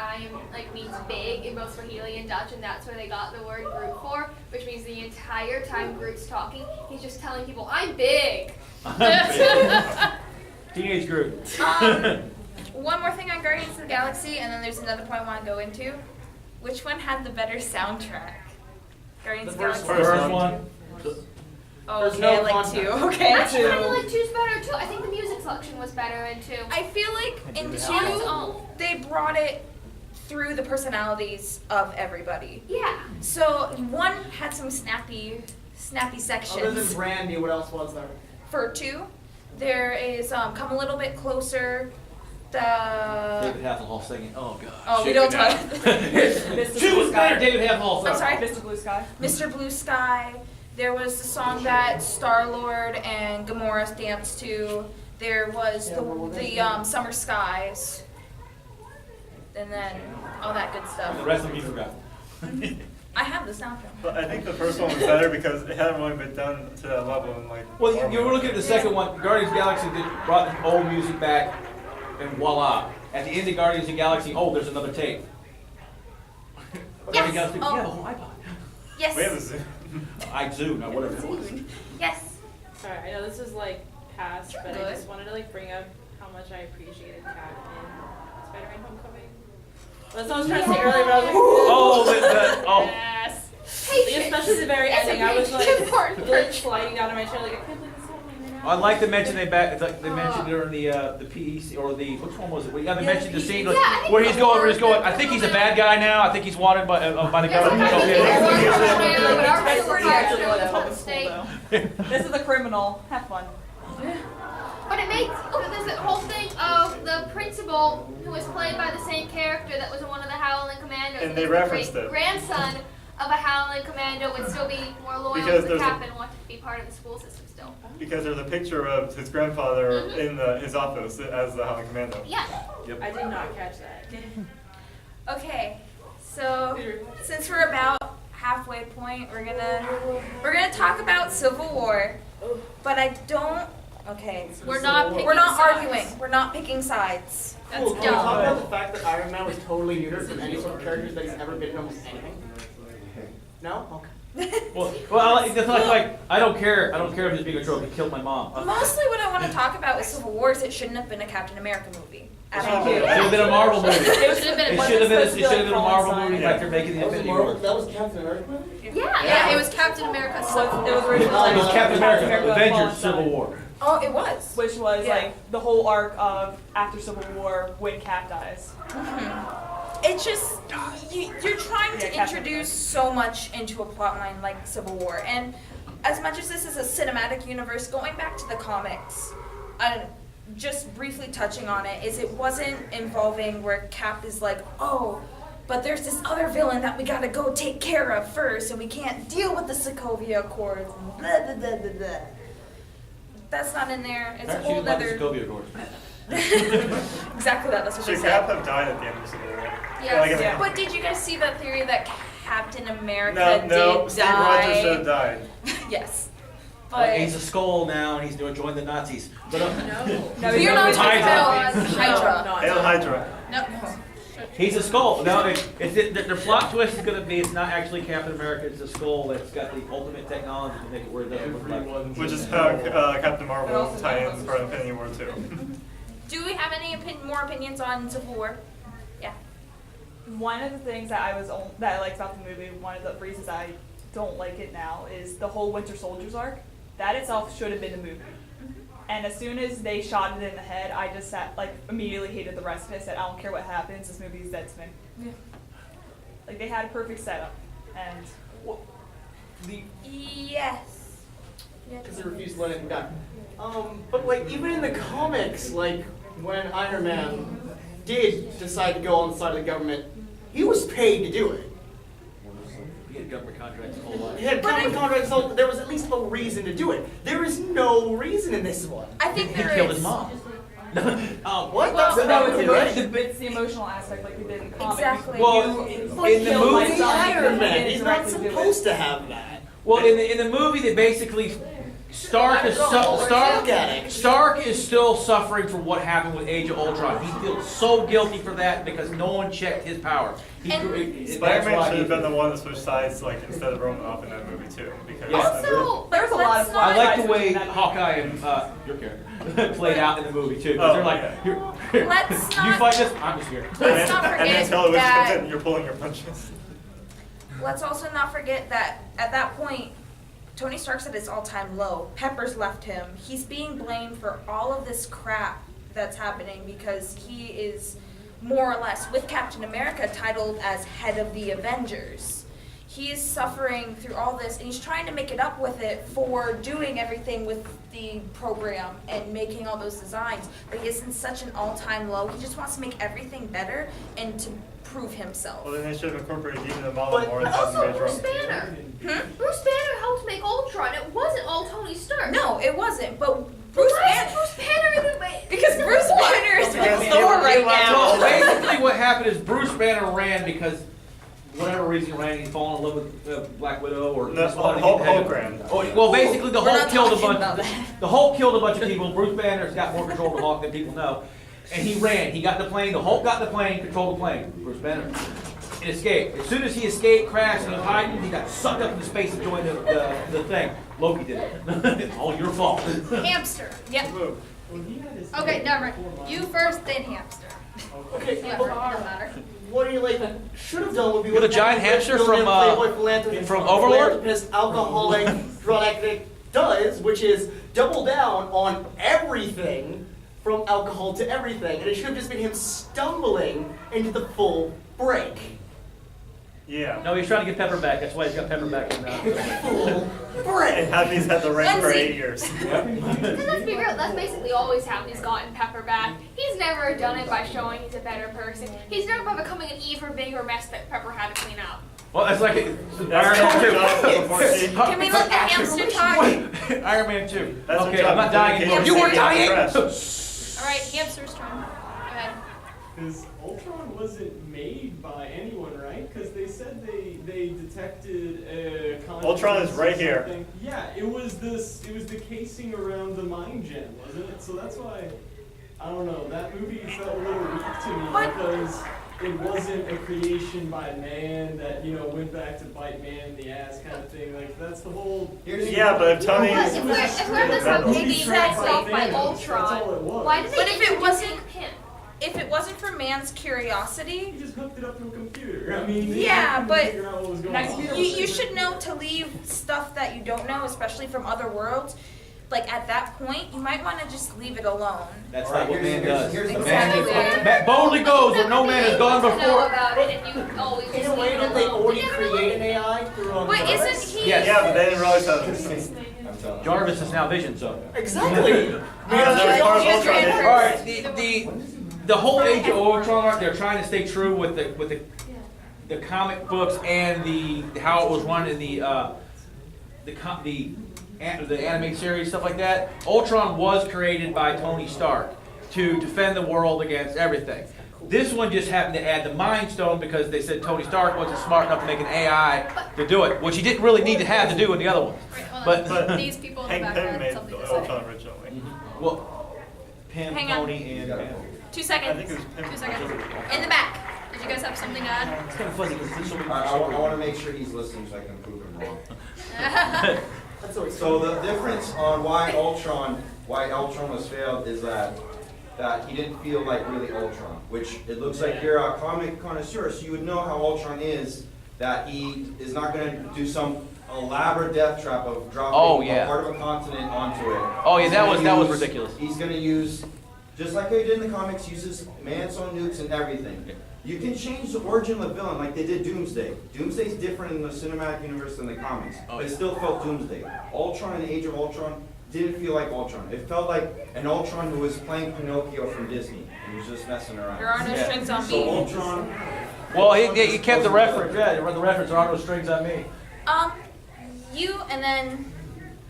means big in both Swahili and Dutch, and that's where they got the word Groot for, which means the entire time Groot's talking, he's just telling people, I'm big. Teenage Groot. One more thing on Guardians of the Galaxy, and then there's another point I want to go into. Which one had the better soundtrack? Guardians of the Galaxy. First one. Oh, There's okay, no I like contact. 2. Okay. I kind of like 2's better too. I think the music selection was better in 2. I feel like in On its 2, own. they brought it through the personalities of everybody. Yeah. So 1 had some snappy Other than sections. Brandy, what else was there? For 2, there is Come a Little Bit Closer. David The Hasselhoff singing. Oh god. oh, we don't talk. She was better. David Hasselhoff. I'm sorry. Mr. Blue Sky. Mr. Blue Sky. There was the song that Star-Lord and Gamora danced to. There was the Summer Skies. And then all that good The stuff. rest of them you forgot. I have the soundtrack. But I think the first one was better because it hadn't really been done to that level in like. Well, you were looking at the second one. Guardians of the Galaxy brought the old music back, and voila! At the end of Guardians of the Galaxy, oh, there's another tape. Yes. Guardians of the Galaxy, Oh. we have a whole iPod. Yes. We have a Zoom. iZoo, now whatever it was. Yes. Sorry, I know this is like past, You're but good. I just wanted to like bring up how much I appreciated Cap in Spider-Man: Homecoming. That's what I was trying to say earlier, but I was like, Oh, yes. Patience. Especially the very It's a ending, I was really like, important like sliding down in my chair, like I can't believe this is happening right now. I'd like to mention they mentioned during the PEC or which one was it? Yeah, they mentioned the scene Yeah, I think where he's the going. war- Where he's going. I think he's a bad guy now. I think he's wanted by the government. I think Okay. but our This is sword actually is like a a public school, mistake. though. This is a criminal. Have fun. But it makes there's that whole thing of the principal who was played by the same character that was in one of the Howling Commandos. And they the referenced it. Grandson of a Howling Commando would still be more loyal Because to the there's a- Cap and want to be part of the school system still. Because there's a picture of his grandfather Mhm. in his office as the Howling Commando. Yeah. I did not catch that. Okay. So since we're about halfway point, we're gonna talk about Civil War, but I don't. Okay. We're not picking We're not sides. arguing. We're not picking sides. That's Cool. Can we talk dumb. about the fact that Iron Man was totally neutered from any sort of characters that he's ever been in almost anything? No? Okay. Well, it's like I don't care. I don't care if he's being a trope. He killed my mom. Mostly what I want to talk about with Civil War is it shouldn't have been a Captain America movie. At all. It should have been a Marvel movie. It should have been It a should have been. It supposed to be should have been a like Marvel Fallen movie Sign. like they're making the That was Infinity Marvel. War. That was Captain America movie? Yeah. It was Captain America. It was originally It was Captain America, Fallen Avengers, Sign, Civil War. Oh, it was. which was Yeah. like the whole arc of after Civil War when Cap dies. It's just you're trying to Yeah, Captain introduce so much into a plot line like Civil War, and as much as this is a cinematic universe, going back to the comics, just briefly touching on it, is it wasn't involving where Cap is like, oh, but there's this other villain that we gotta go take care of first, and we can't deal with the Sokovia Accords. Blah, blah, blah, blah, blah. That's not in there. It's a Apparently whole she other. likes Sokovia Accords. Exactly that. That's what they Should said. Cap have died at the end of the Civil War? Yes. Like, But did you guys see that theory that Captain America no, did Steve Rogers should have die? died. Yes. Well, But he's a skull now, and he's doing join the Nazis. But No, we're not talking Hydra. about Hydra. Hail Hydra. No. He's a skull. Now, the plot twist is going to be it's not actually Captain America. It's a skull that's got the ultimate technology to make it where it doesn't look like. Everyone Which is just- how Captain Marvel tie-ins for Infinity War 2. Do we have any more opinions on Civil War? Yeah. One of the things that that I liked about the movie, one of the reasons I don't like it now, is the whole Winter Soldier's arc. That itself should have been the movie. And as soon as they shot it in the head, I just immediately hated the rest of it. Said, I don't care what happens, this movie is dead to me. Yeah. Like, they had a perfect setup. And Yes. Because they refused to let anything die. But like even in the comics, like when Iron Man did decide to go on the side of the government, he was paid to do it. He had government contracts his whole life. He had government contracts, so there was at least a reason to do it. There is no reason in this one. I think He there killed is. his mom. What? well, That's no, not it's, right. it's the emotional aspect like we did in the comics. Exactly. Well, You in the killed my movie, son, Iron you Man, didn't he's not directly do it. supposed to have that. Well, in the movie, they basically Stark is still suffering from what happened with Age of Ultron. He feels so guilty for that because no one checked his power. Spider-Man should have been the one that switched sides, like, instead of Romanoff in that movie, too. Because Also, There's a lot of I like the way in that movie. Hawkeye and your character played out in the movie too. 'Cause Oh, they're like, yeah. here, Let's you not- fight this, I'm just here. Let's not and then forget Taylor Swift comes that. in, you're pulling your punches. Let's also not forget that at that point, Tony Stark's at his all-time low. Pepper's left him. He's being blamed for all of this crap that's happening because he is more or less, with Captain America, titled as head of the Avengers. He is suffering through all this, and he's trying to make it up with it for doing everything with the program and making all those designs. But he is in such an all-time low. He just wants to make everything better and to prove himself. Well, then they should have incorporated even the model But more and had also made Bruce Trump. Banner. Hmm? Bruce Banner helped make Ultron. It wasn't all Tony Stark. No, it wasn't. But Bruce Why Banner. is Bruce Banner in the way? Because Bruce Banner is with Thor right Well, now. basically what happened is Bruce Banner ran because whatever reason he ran, he's fallen in love with Black Widow or No, just wanted to Hulk get ahead of- ran. Oh, well, basically the We're Hulk not killed a talking bunch. about that. The Hulk killed a bunch of people. Bruce Banner's got more control of the Hulk than people know, and he ran. He got the plane. The Hulk got the plane, controlled the plane. Bruce Banner. And escaped. As soon as he escaped, crashed, and was hiding, he got sucked up into space and joined the thing. Loki did it. All your fault. Hamster. Yep. Okay, never mind. You first, then hamster. Okay, Yeah, well, doesn't matter. what you like should have done would be You're the what giant every hamster rich from, Playboy philanthropist, from Overlord? philanthropist, alcoholic, drug addict does, which is double down on everything from alcohol to everything, and it should have just been him stumbling into the full break. Yeah. No, he's trying to get Pepper back. That's why he's got Pepper back in Full break. And Happy's had the ring for Lindsay. 8 years. Because let's be real, that's basically always how he's gotten Pepper back. He's never done it by showing he's a better person. He's done it by becoming an even bigger mess that Pepper had to clean up. Well, that's like That's Iron Jonathan Man before she- 2. Can we let the hamster talk? Wait, Iron Man 2. That's Okay, what I'm not dying anymore. Jonathan You were did. dying! All right, hamster's turn. Go ahead. Because Ultron wasn't made by anyone, right? Because they said they detected a Ultron is right here. something. Yeah, it was the casing around the mind gem, wasn't it? So that's why I don't know. That movie felt a little weak to me But- because it wasn't a creation by man that went back to bite man in the ass kind of thing. Like that's the whole. Yeah, but if Tony But is. if we're this That whole movie being set off by That's all it Ultron, was. why did they But if it introduce wasn't- him? If it wasn't for man's curiosity, He just hooked it up to a computer. I mean, they Yeah, couldn't but figure out what was going Next on. year- you should know to leave stuff that you don't know, especially from other worlds. Like at that point, you might want to just leave it alone. That's All right, not what man here's- does. here's the A man Exactly. man boldly goes where no man has gone You never be able to know before. about it, and you always In just a way, leave it did they alone. already You never create know. an AI through But Jarvis? isn't he? Yes. Yeah, but they didn't realize how. Jarvis is now Vision, so. Exactly. Yeah, that's part of Here's your Ultron. answer. All right, the whole Age of Ultron arc, they're trying to stay true with the the comic books and the how it was run in the animated series, stuff like that, Ultron was created by Tony Stark to defend the world against everything. This one just happened to add the Mind Stone because they said Tony Stark wasn't smart enough to make an AI to do it, which he didn't really need to have to do in the other one. Right, hold But on. These people in the Hank back Pym had made something to say. Ultron originally. well, Pym, Hang on. Tony, and Pam. 2 I seconds. think it was Pym. 2 seconds. In the back. Did you guys have something to add? It's kind of fuzzy because it's so many. I wanna make sure he's listening so I can prove him wrong. That's always So the difference on why Ultron was failed is that he didn't feel like really Ultron, which it looks like you're a comic connoisseur, so you would know how Ultron is, that he is not gonna do some elaborate death trap of dropping a part of a continent onto it. Oh yeah, He's that gonna was use- ridiculous. He's gonna use, just like they did in the comics, uses man's own nukes and everything. You can change the origin of the villain like they did Doomsday. Doomsday's different in the cinematic universe than the comics, but it still felt Doomsday. Ultron in Age of Ultron didn't feel like Ultron. It felt like an Ultron who was playing Pinocchio from Disney. He was just messing around. There are no strings on So me. Ultron. Well, he kept the reference. Yeah, the reference. There are no strings on me. You and then.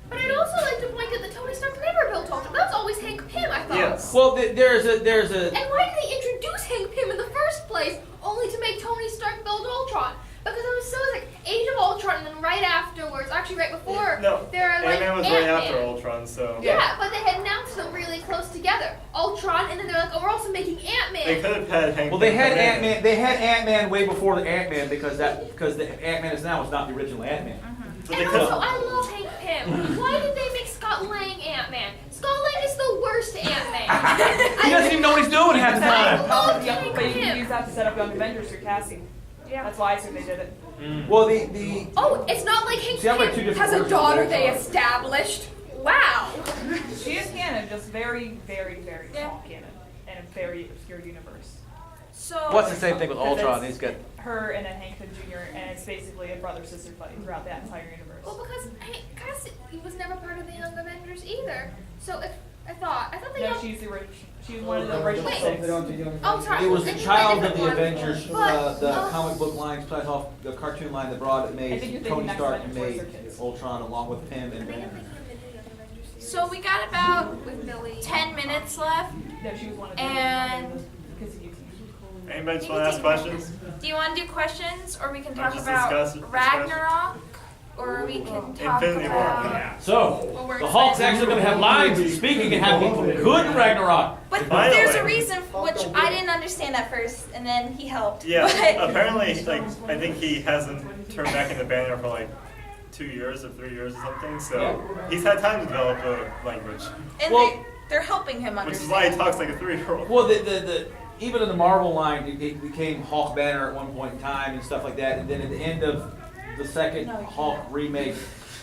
But I'd also like to point out that Tony Stark never built Ultron. That was always Hank Pym, I thought. Yes. Well, there's a. And why did they introduce Hank Pym in the first place, only to make Tony Stark build Ultron? Because it was so like Age of Ultron, and then right afterwards, actually right before, No, there are like Ant-Man was right after Ultron, so. Yeah, but they had announced them really close together. Ultron, and then they're like, oh, we're also making They Ant-Man. could have had Hank. Well, they Pym had come in. Ant-Man. They had Ant-Man way before the Ant-Man because the Ant-Man is now was not the original Ant-Man. So they And could also, have. I love Hank Pym. Why did they make Scott Lang Ant-Man? Scott Lang is the worst Ant-Man. He doesn't even know what he's doing half the I time. love Yeah, Hank but you can Pym. use that to set up Young Avengers for casting. Yeah. That's why I assume they did it. Well, the Oh, it's not like Hank See, I'm like two Pym different has a versions daughter of they Ultron. established. Wow. She is canon, just very, very, very Yeah. small canon in a very obscure universe. So. what's the same thing with Ultron? Because He's got. her and then Hank Pym Jr. and it's basically a brother-sister fight throughout that entire universe. Well, because Hank Cassidy was never part of the Young Avengers either. So I thought they. No, Young- she's the original. She's one of the original Wait. six. Oh, sorry. It was the it's a child of different the one. Avengers, But, the comic book line, plus off the cartoon line that brought it I think you're made thinking Tony Next Stark Avengers made were kids. Ultron along with Pym and Banner. So we got about With Billy. 10 minutes left. No, she was one of the And- because of you. Anybody just want to ask questions? Do you want to do questions, or we can Or talk just about discuss- Ragnarok, or we can talk Infinity War. about? So, we're the Hulk's actually going to have lines speaking and have people good in Ragnarok. But Finally. there's a reason which I didn't understand at first, and then he helped. Yeah, But- apparently, like, I think he hasn't turned back into Banner for like 2 years or 3 years or something, so he's had time to develop a language, and Well- they're helping him which is understand. why he talks like a 3-year-old. Well, the even in the Marvel line, it became Hulk Banner at one point in time and stuff like that. And then at the end of the second Hulk remake,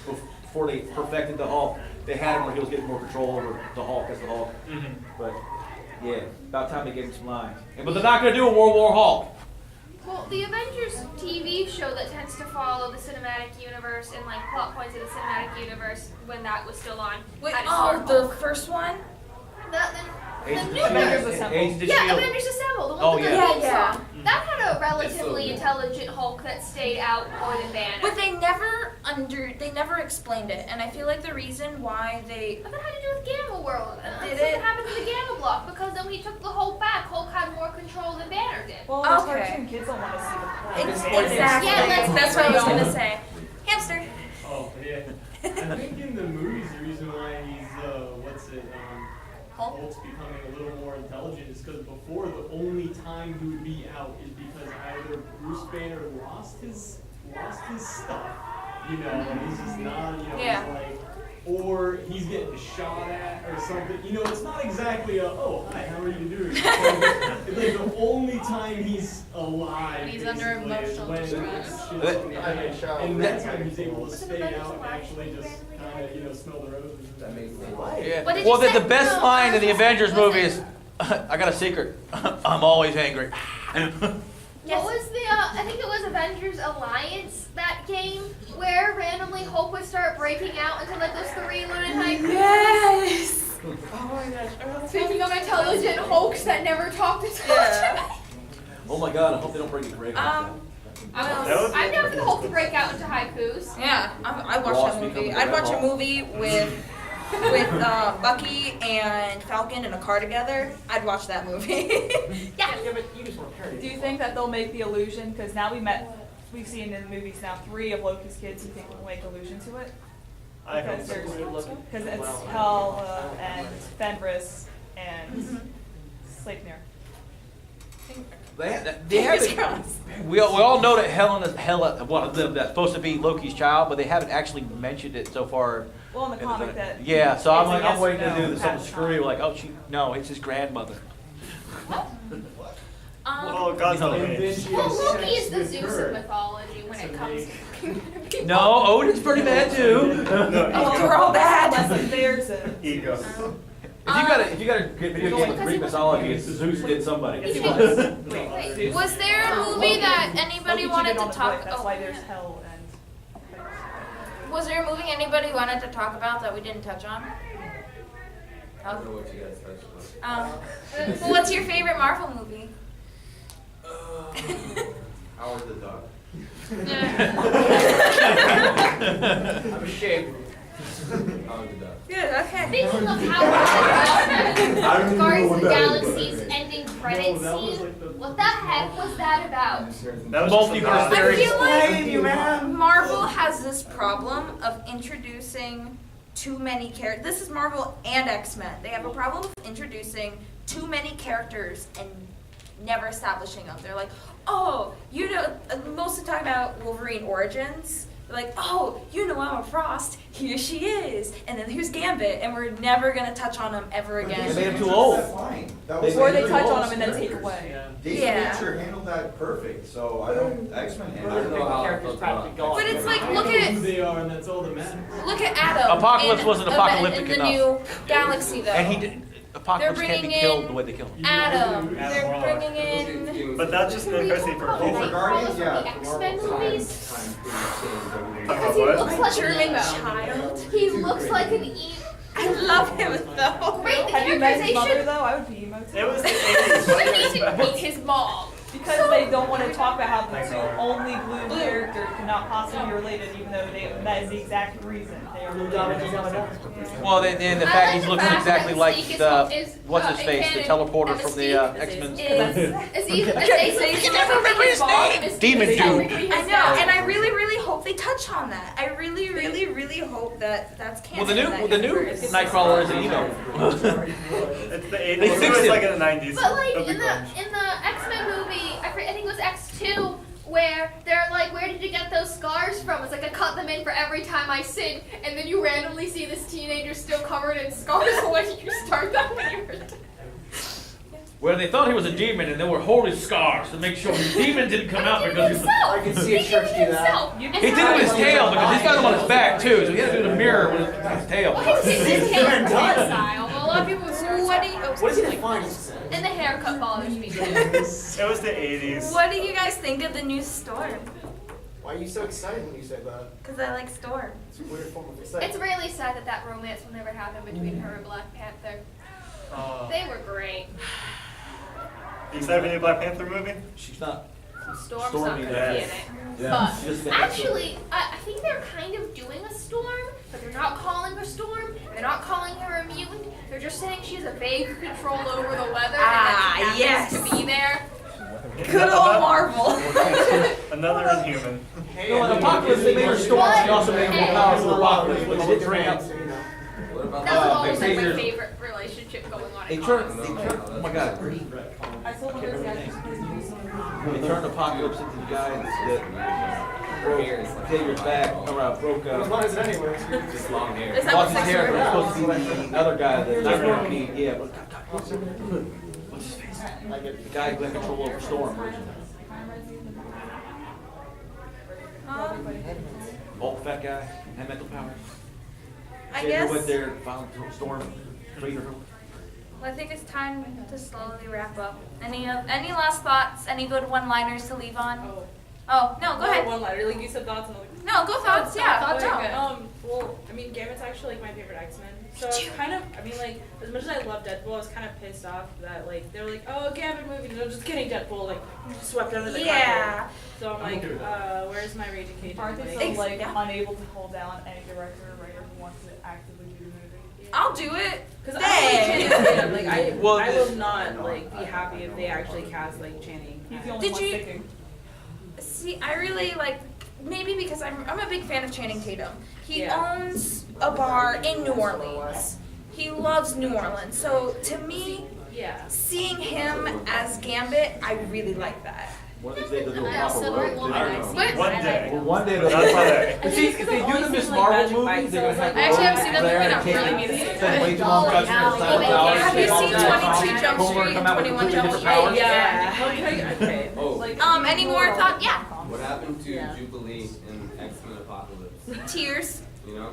before they perfected the Hulk, they had him where he was getting more control over the Hulk as the Hulk. But yeah, about time they gave him some lines. But they're not going to do a World War Hulk. Well, the Avengers TV show that tends to follow the cinematic universe and like plot points of the cinematic universe when that was still on. Wait, had a oh, smart the Hulk. first one? The Agents new of Avengers one. Assemble. Agents of Yeah, S.H.I.E.L.D. Avengers Assemble, the one Oh, with the yeah. theme Yeah, song. That had a relatively intelligent Hulk that stayed out more than Banner. But they never explained it, and I feel like the reason why they. But that had to do with Gamma World. And Did that's what it? happened to the Gamma Block because then when he took the Hulk back, Hulk had more control than Banner did. Well, it's Okay. cartoon. Kids don't want to see the plot. Exactly. Yeah, That's what I was gonna say. Hamster. Oh, yeah. I think in the movies, the reason why he's, Hulk's becoming a little more intelligent is because before, the only time he would be out is because either Bruce Banner lost his stuff, you know, and he's just not, you know, Yeah. he's like, or he's getting shot at or something. You know, it's not exactly a, oh, hi, how are you doing? It's like the only time he's alive When he's under basically, is emotional when distress. shit's going down. And that time he's able to stay out and actually just kind of, you know, smell the roses. That makes sense. Yeah. What did Well, you say? the best No, line in the Avengers listen. movie is, I got a secret. I'm always angry. What was the, I think it was Avengers Alliance, that game, where randomly Hulk would start breaking out into like those 3 lunatic. Yes. Speaking of intelligent Hulks that never talked intelligent. Yeah. Oh my god, I hope they don't bring it to Reagan. I I'm down for the Hulk to break out into haikus. Yeah, I'd watch that movie. I'd watch a movie with Bucky and Falcon in a car together. I'd watch that movie. Yeah, but you just want parody. Do you think that they'll make the allusion? Because now we've seen in the movies now 3 of Loki's kids. Do you think will make allusion to it? I hope Because so. Because it's Hela and Fenris and Sleipnir. They haven't. We all know that Hela, one of them, that's supposed to be Loki's child, but they haven't actually mentioned it so far. Well, in the comic that. Yeah, so I'm it's a like, yes I'm or waiting no to do something past screwy, time. like, oh, no, it's his grandmother. Well, God's not me. Well, Loki is the Zeus of mythology when it comes to people. No, Odin's pretty bad too. No, Oh, we're all bad. Unless there's a. ego. If you got a video game with Greek mythology, it's Zeus did somebody. Yes, he was. Wait, Was there a movie that anybody Loki wanted cheated on to his talk? wife, that's Oh, why there's Hell and. was there a movie anybody wanted to talk about that we didn't touch on? I don't know what you guys touched Well, what's your favorite Marvel movie? Howard the Duck. I'm ashamed. Howard the Duck. Good. Okay. Speaking of Howard the Duck, Guardians of the Galaxy's ending credits No, that was scene, like the- what the heck was that about? That was just a Multiverse nod. I feel like Explain, you man. Marvel has this problem of introducing too many characters. This is Marvel and X-Men. They have a problem of introducing too many characters and never establishing them. They're like, oh, you know, most of the time about Wolverine origins. They're like, oh, you know Emma Frost, here she is, and then here's Gambit, and we're never gonna touch on them ever again. They made him too old. Or they touch on them and then take away. Yeah. Days Yeah. of Nature handled that perfect, so I don't, X-Men I handled don't it. know how characters practically gone. But it's like, I look don't know at who they are, and that's all that matters. look at Adam. Apocalypse in wasn't Event- apocalyptic in the enough. new Galaxy, though. And he did. Apocalypse can't be bringing killed in the way they kill him. Adam. Adam They're Warlock. bringing in. But that's just an impressive for Oh, for people. Guardians, yeah. The X-Men movies? Talking Because about he what? looks like German an emo. child. He looks like an emo. I love him though. Great, the Have you met his mother characterization. though? I would be emo too. It was the 80s. What do you He expect? meet his mom. Because they don't want to talk about how the Thanks, two Howard. only blue characters cannot possibly be related, even though that is the exact reason they are related. Well, and the I fact like he's the looking fact exactly that like Mystique is- the what's his in face, the canon, teleporter and from the Mystique X-Men. Is Can never remember his name. Demon Dude. I know, and I really, really hope they touch on that. I really, really, really hope that that's canon. Well, the new Nightcrawler is an emo. It's the 80s. They It fixed was it. like in the 90s. But like It'll be in the grunge. X-Men movie, I think it was X2, where they're like, where did you get those scars from? It's like I cut them in for every time I sin, and then you randomly see this teenager still covered in scars when you start that when you were dead. Where they thought he was a demon and they were holy scars to make sure the demon didn't come out because he was. I can see a church do that. Himself. He did it with his tail because he's got him on his back too, so he had to do the mirror with his tail. Well, his hair is style. Well, a lot of people would start What do you? What is he defining? and the haircut bothers me too. It was the 80s. What do you guys think of the new Storm? Why are you so excited when you say that? Because I like Storm. It's a weird form of excitement. It's really sad that that romance will never happen between her and Black Panther. They were great. You excited for the new Black Panther movie? She's not. Storm's not Stormy, gonna be in yes. it. Yeah, she just But got actually, I think they're kind of doing a Storm, but they're not calling her Storm. They're not calling her a mutant. They're just saying she has a vague control over the weather and that she happens to be there. Good old Marvel. Another Inhuman. No, in Apocalypse they made her Storm. She also made her more powerful Apocalypse, which did bring up. That was always like my Xavier's- favorite relationship going on They in turned. comics. Oh my God. I told them this guy. They turned Apocalypse into the guy that broke Xavier's back, broke. Which one is it anyway? Just long hair. Is that Lost what his hair, but it's sexual? supposed to be the other guy, the Nightcrawler. Yeah, what's his face? I get The guy who had control over Storm originally. Old fat guy, had mental powers. I Xavier guess. went there, found Storm, freed her. I think it's time to slowly wrap up. Any last thoughts? Any good one-liners to leave on? Oh no, go ahead. One line. Like you said, thoughts and like. No, go thoughts. Yeah, Thoughts no. are good. Well, I mean, Gambit's actually like my favorite X-Men. So I was kind of, I mean, like, as much as I love Deadpool, I was kind of pissed off that, like, they were like, oh, Gambit movie, no, just kidding, Deadpool, like, swept under the carpet. So I'm like, where's my Raging Cajun? Aren't they so like unable to hold down any director or writer who wants to actively do the movie? I'll do it. Because I like I will not like be happy if they actually cast like Channing. He's the only one sticking. See, I really like, maybe because I'm a big fan of Channing Tatum. He owns a bar in New Orleans. He loves New Orleans. So to me, seeing him as Gambit, I really like that. One day they'll do a proper road. One day. That's why. But see, if they do the Miss Marvel movies, they're gonna have to. I actually haven't seen that movie, I don't really need to see it. Spend way too long touching it. Have you seen 22 Jump Street and 21 Jump Street? Yeah. Okay. Any more thoughts? Yeah. What happened to Jubilee in X-Men Apocalypse? Tears. You know?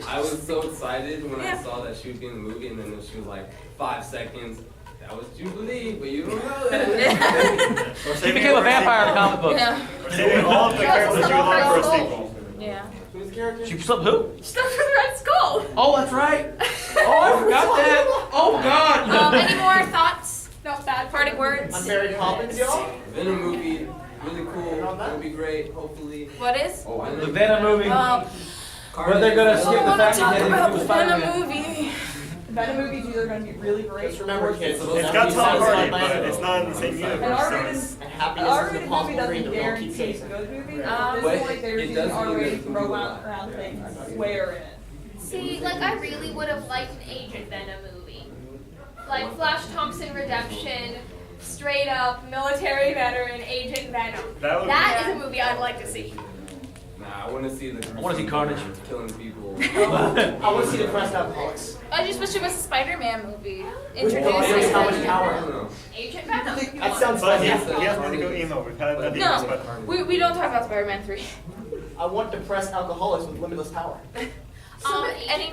I was so excited when I saw that she would be in the movie, and then she was like 5 seconds. That was Jubilee, but you don't know that. She became a vampire in comic books. Yeah. We're saving all of the characters you love for a sequel. Yeah. Who's the character? She slept who? She slept with Red Skull. Oh, that's right. Oh, I forgot that. Oh, God. Any more thoughts? No, bad. Parting words? Unmarried Poppins, y'all? Venom movie, really cool. It'll be great, hopefully. What is? The Venom movie. Where they're gonna skip the fact talk that about he the was Venom Spider-Man. movie. Venom movies either going to be really great. Just remember, kids. It's got Tom Hardy, but it's not in the same universe. So And An happiness is R-rated movie impossible doesn't green to keep guarantee saying. good movies. Um, At but this point, they're it using does mean R-rated it can throw do around things swear in it. See, like I really would have liked an Agent Venom movie. Like Flash Thompson Redemption, straight up military veteran Agent Venom. That is a movie I'd like to see. Nah, I want to see the. I want to see Carnage killing people. I want to see the Pressed Alcoholics. I just wish it was a Spider-Man movie. Which one has how much I don't power? know. Agent Venom. That sounds But fun. he has to go emo. We've had that. No, we don't talk about Spider-Man 3. I want depressed alcoholics with limitless power. Any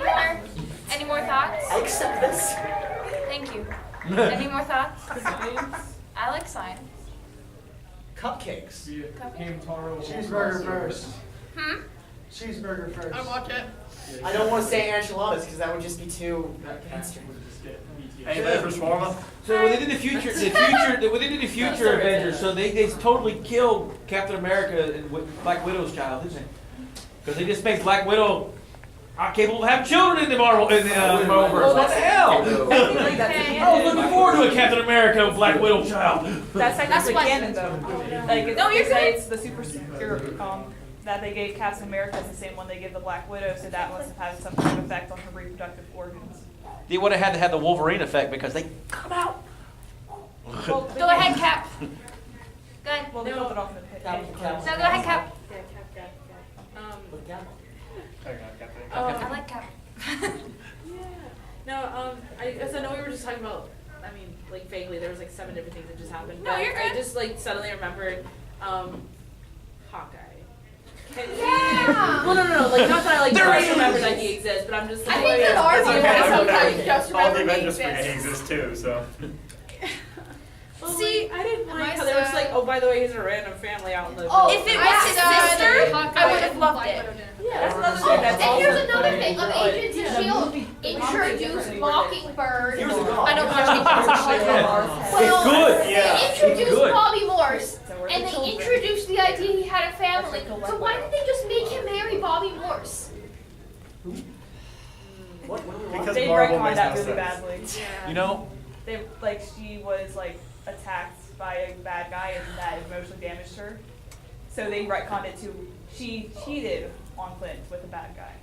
more thoughts? I accept this. Thank you. Any more thoughts? I like science. Cupcakes. Cheeseburger first. Cheeseburger first. I watch it. I don't want to say enchiladas because that would just be too. Anybody for shawarma? So within the future, within the future Avengers, so they totally killed Captain America and Black Widow's child, didn't they? Because they just made Black Widow not capable of having children in the Marvelverse. What the hell? I was looking forward to a Captain America and Black Widow child. That's technically canon, though. Like, No, you're good. it's the super serum that they gave Captain America is the same one they give the Black Widow, so that must have had some kind of effect on her reproductive organs. They would have had to have the Wolverine effect because they come out. Well, Go ahead, Cap. Go ahead. Well, they built it off in the pit. No, go ahead, Cap. I like Cap. So I know we were just talking about, I mean, like vaguely, there was like 7 different things that just happened. No, but you're good. I just like suddenly remembered, Hawkeye. Well, no, like not that I like just remember that he exists, but I'm just like. I think that ours Okay, sometimes just all the remember he Avengers forget he exists. exists too, so. Well, See, I didn't my mind how they were just like, oh, by the way, he's a random family out in the. Oh, if it was his sister, I would have loved it. Yeah, that's another Oh, thing. That's and here's also another pretty thing of good. Agents of S.H.I.E.L.D. Introduced Mockingbird. Here's a god. I don't watch any Well, good. Yeah. they introduced Good. Bobby Morse, So we're and the they children. introduced the idea he had a family. So why didn't they just make him marry Bobby Morse? What are we Because They Marvel retconned makes that no really sense. badly. You know, They she was like attacked by a bad guy and that emotionally damaged her. So they retconned it to she cheated on Clint with a bad guy.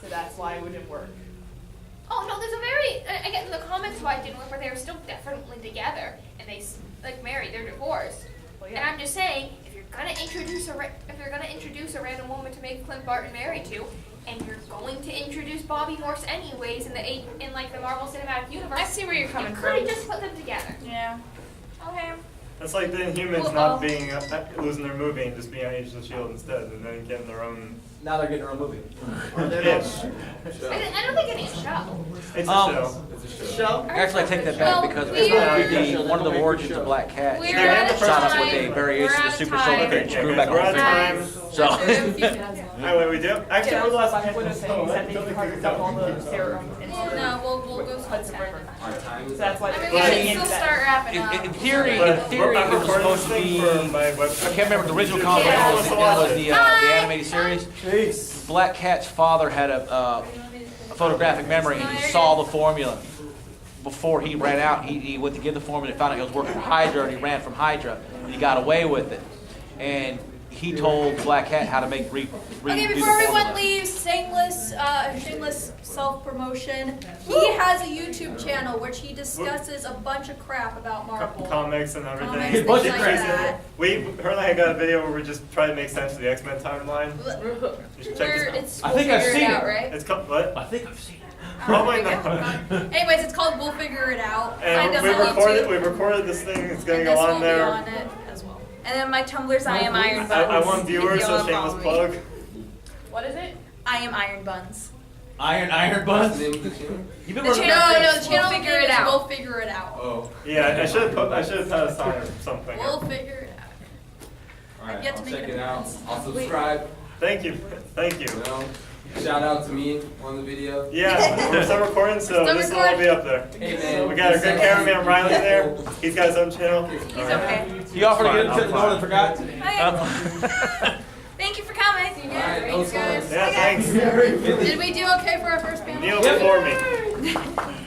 So that's why it wouldn't work. Oh no, there's a very I get in the comments why it didn't work, but they were still definitely together and they like married. They're divorced. Well, And yeah. I'm just saying, if you're gonna introduce a random woman to make Clint Barton married to, and you're going to introduce Bobby Morse anyways in the Marvel Cinematic Universe, I see where you're coming you could have from. just put them together. Yeah. Okay. That's like the Inhumans Well, not being losing their movie and just being on Agents of S.H.I.E.L.D. instead, and then getting their own now they're getting their own movie. Yes. I don't think any show. It's a Um, show. It's a show. Show? Actually, I take that back Well, because we're- one of the origins of Black Cat We're They're out the of first shot us with time. a variation We're of out the super time. soldier Okay, and yeah, screw guys, back we're on out of time. So. Alright, wait, we do? Actually, Yeah, we're the last Black Widow thing, that they harvest up all the serum into No, we'll go Hudson River. Our time So is that's why I they're mean, we Well, should getting still into start that. wrapping up. In theory, But it was recording supposed to this thing be. for my I website. can't remember the original comic. Yeah. It was the animated series. Jeez. Black Cat's father had a photographic memory, and he saw the formula. Before he ran out, he went to give the formula and found out he was working for Hydra, and he ran from Hydra, and he got away with it. And he told Black Cat how to make Okay, redo the before everyone formula. leaves, shameless self-promotion. He has a YouTube channel which he discusses a bunch of crap about Marvel. Comics and everything. Comics, A bunch things of like crap. that. Her and I got a video where we just try to make sense of the X-Men timeline. You should check Where this out. it's, I we'll think I've figure seen it out, it. right? It's called, what? I think I've seen it. Probably not. Anyways, it's called We'll Figure It Out. And Find we us on recorded, YouTube. we recorded this thing, it's gonna And go this on will there. be on it as well. And then my Tumblr's I Am Iron Buns. I want if viewers, you so wanna shameless follow me. plug. What is it? I Am Iron Buns. Iron What's Buns. the name of the channel? You've been The working channel, on no, this. the channel We'll Figure It name is Out. We'll Figure It Out. Oh. Yeah, I should have put a sign or something. We'll figure it out. Alright, yet to I'll make check an it out. appearance. I'll subscribe. Thank you, thank you. You know, shout out to me on the video. Yeah, we're still recording, so Still this will all be up there. Hey man, We got our good cameraman Riley there. He's got his own channel. He's okay. You offered to get him Fine, to the door and forgot. Hi. Thank you for coming. Alright, that was fun. Yeah, thanks. Did we do okay for our first panel? Kneel before me.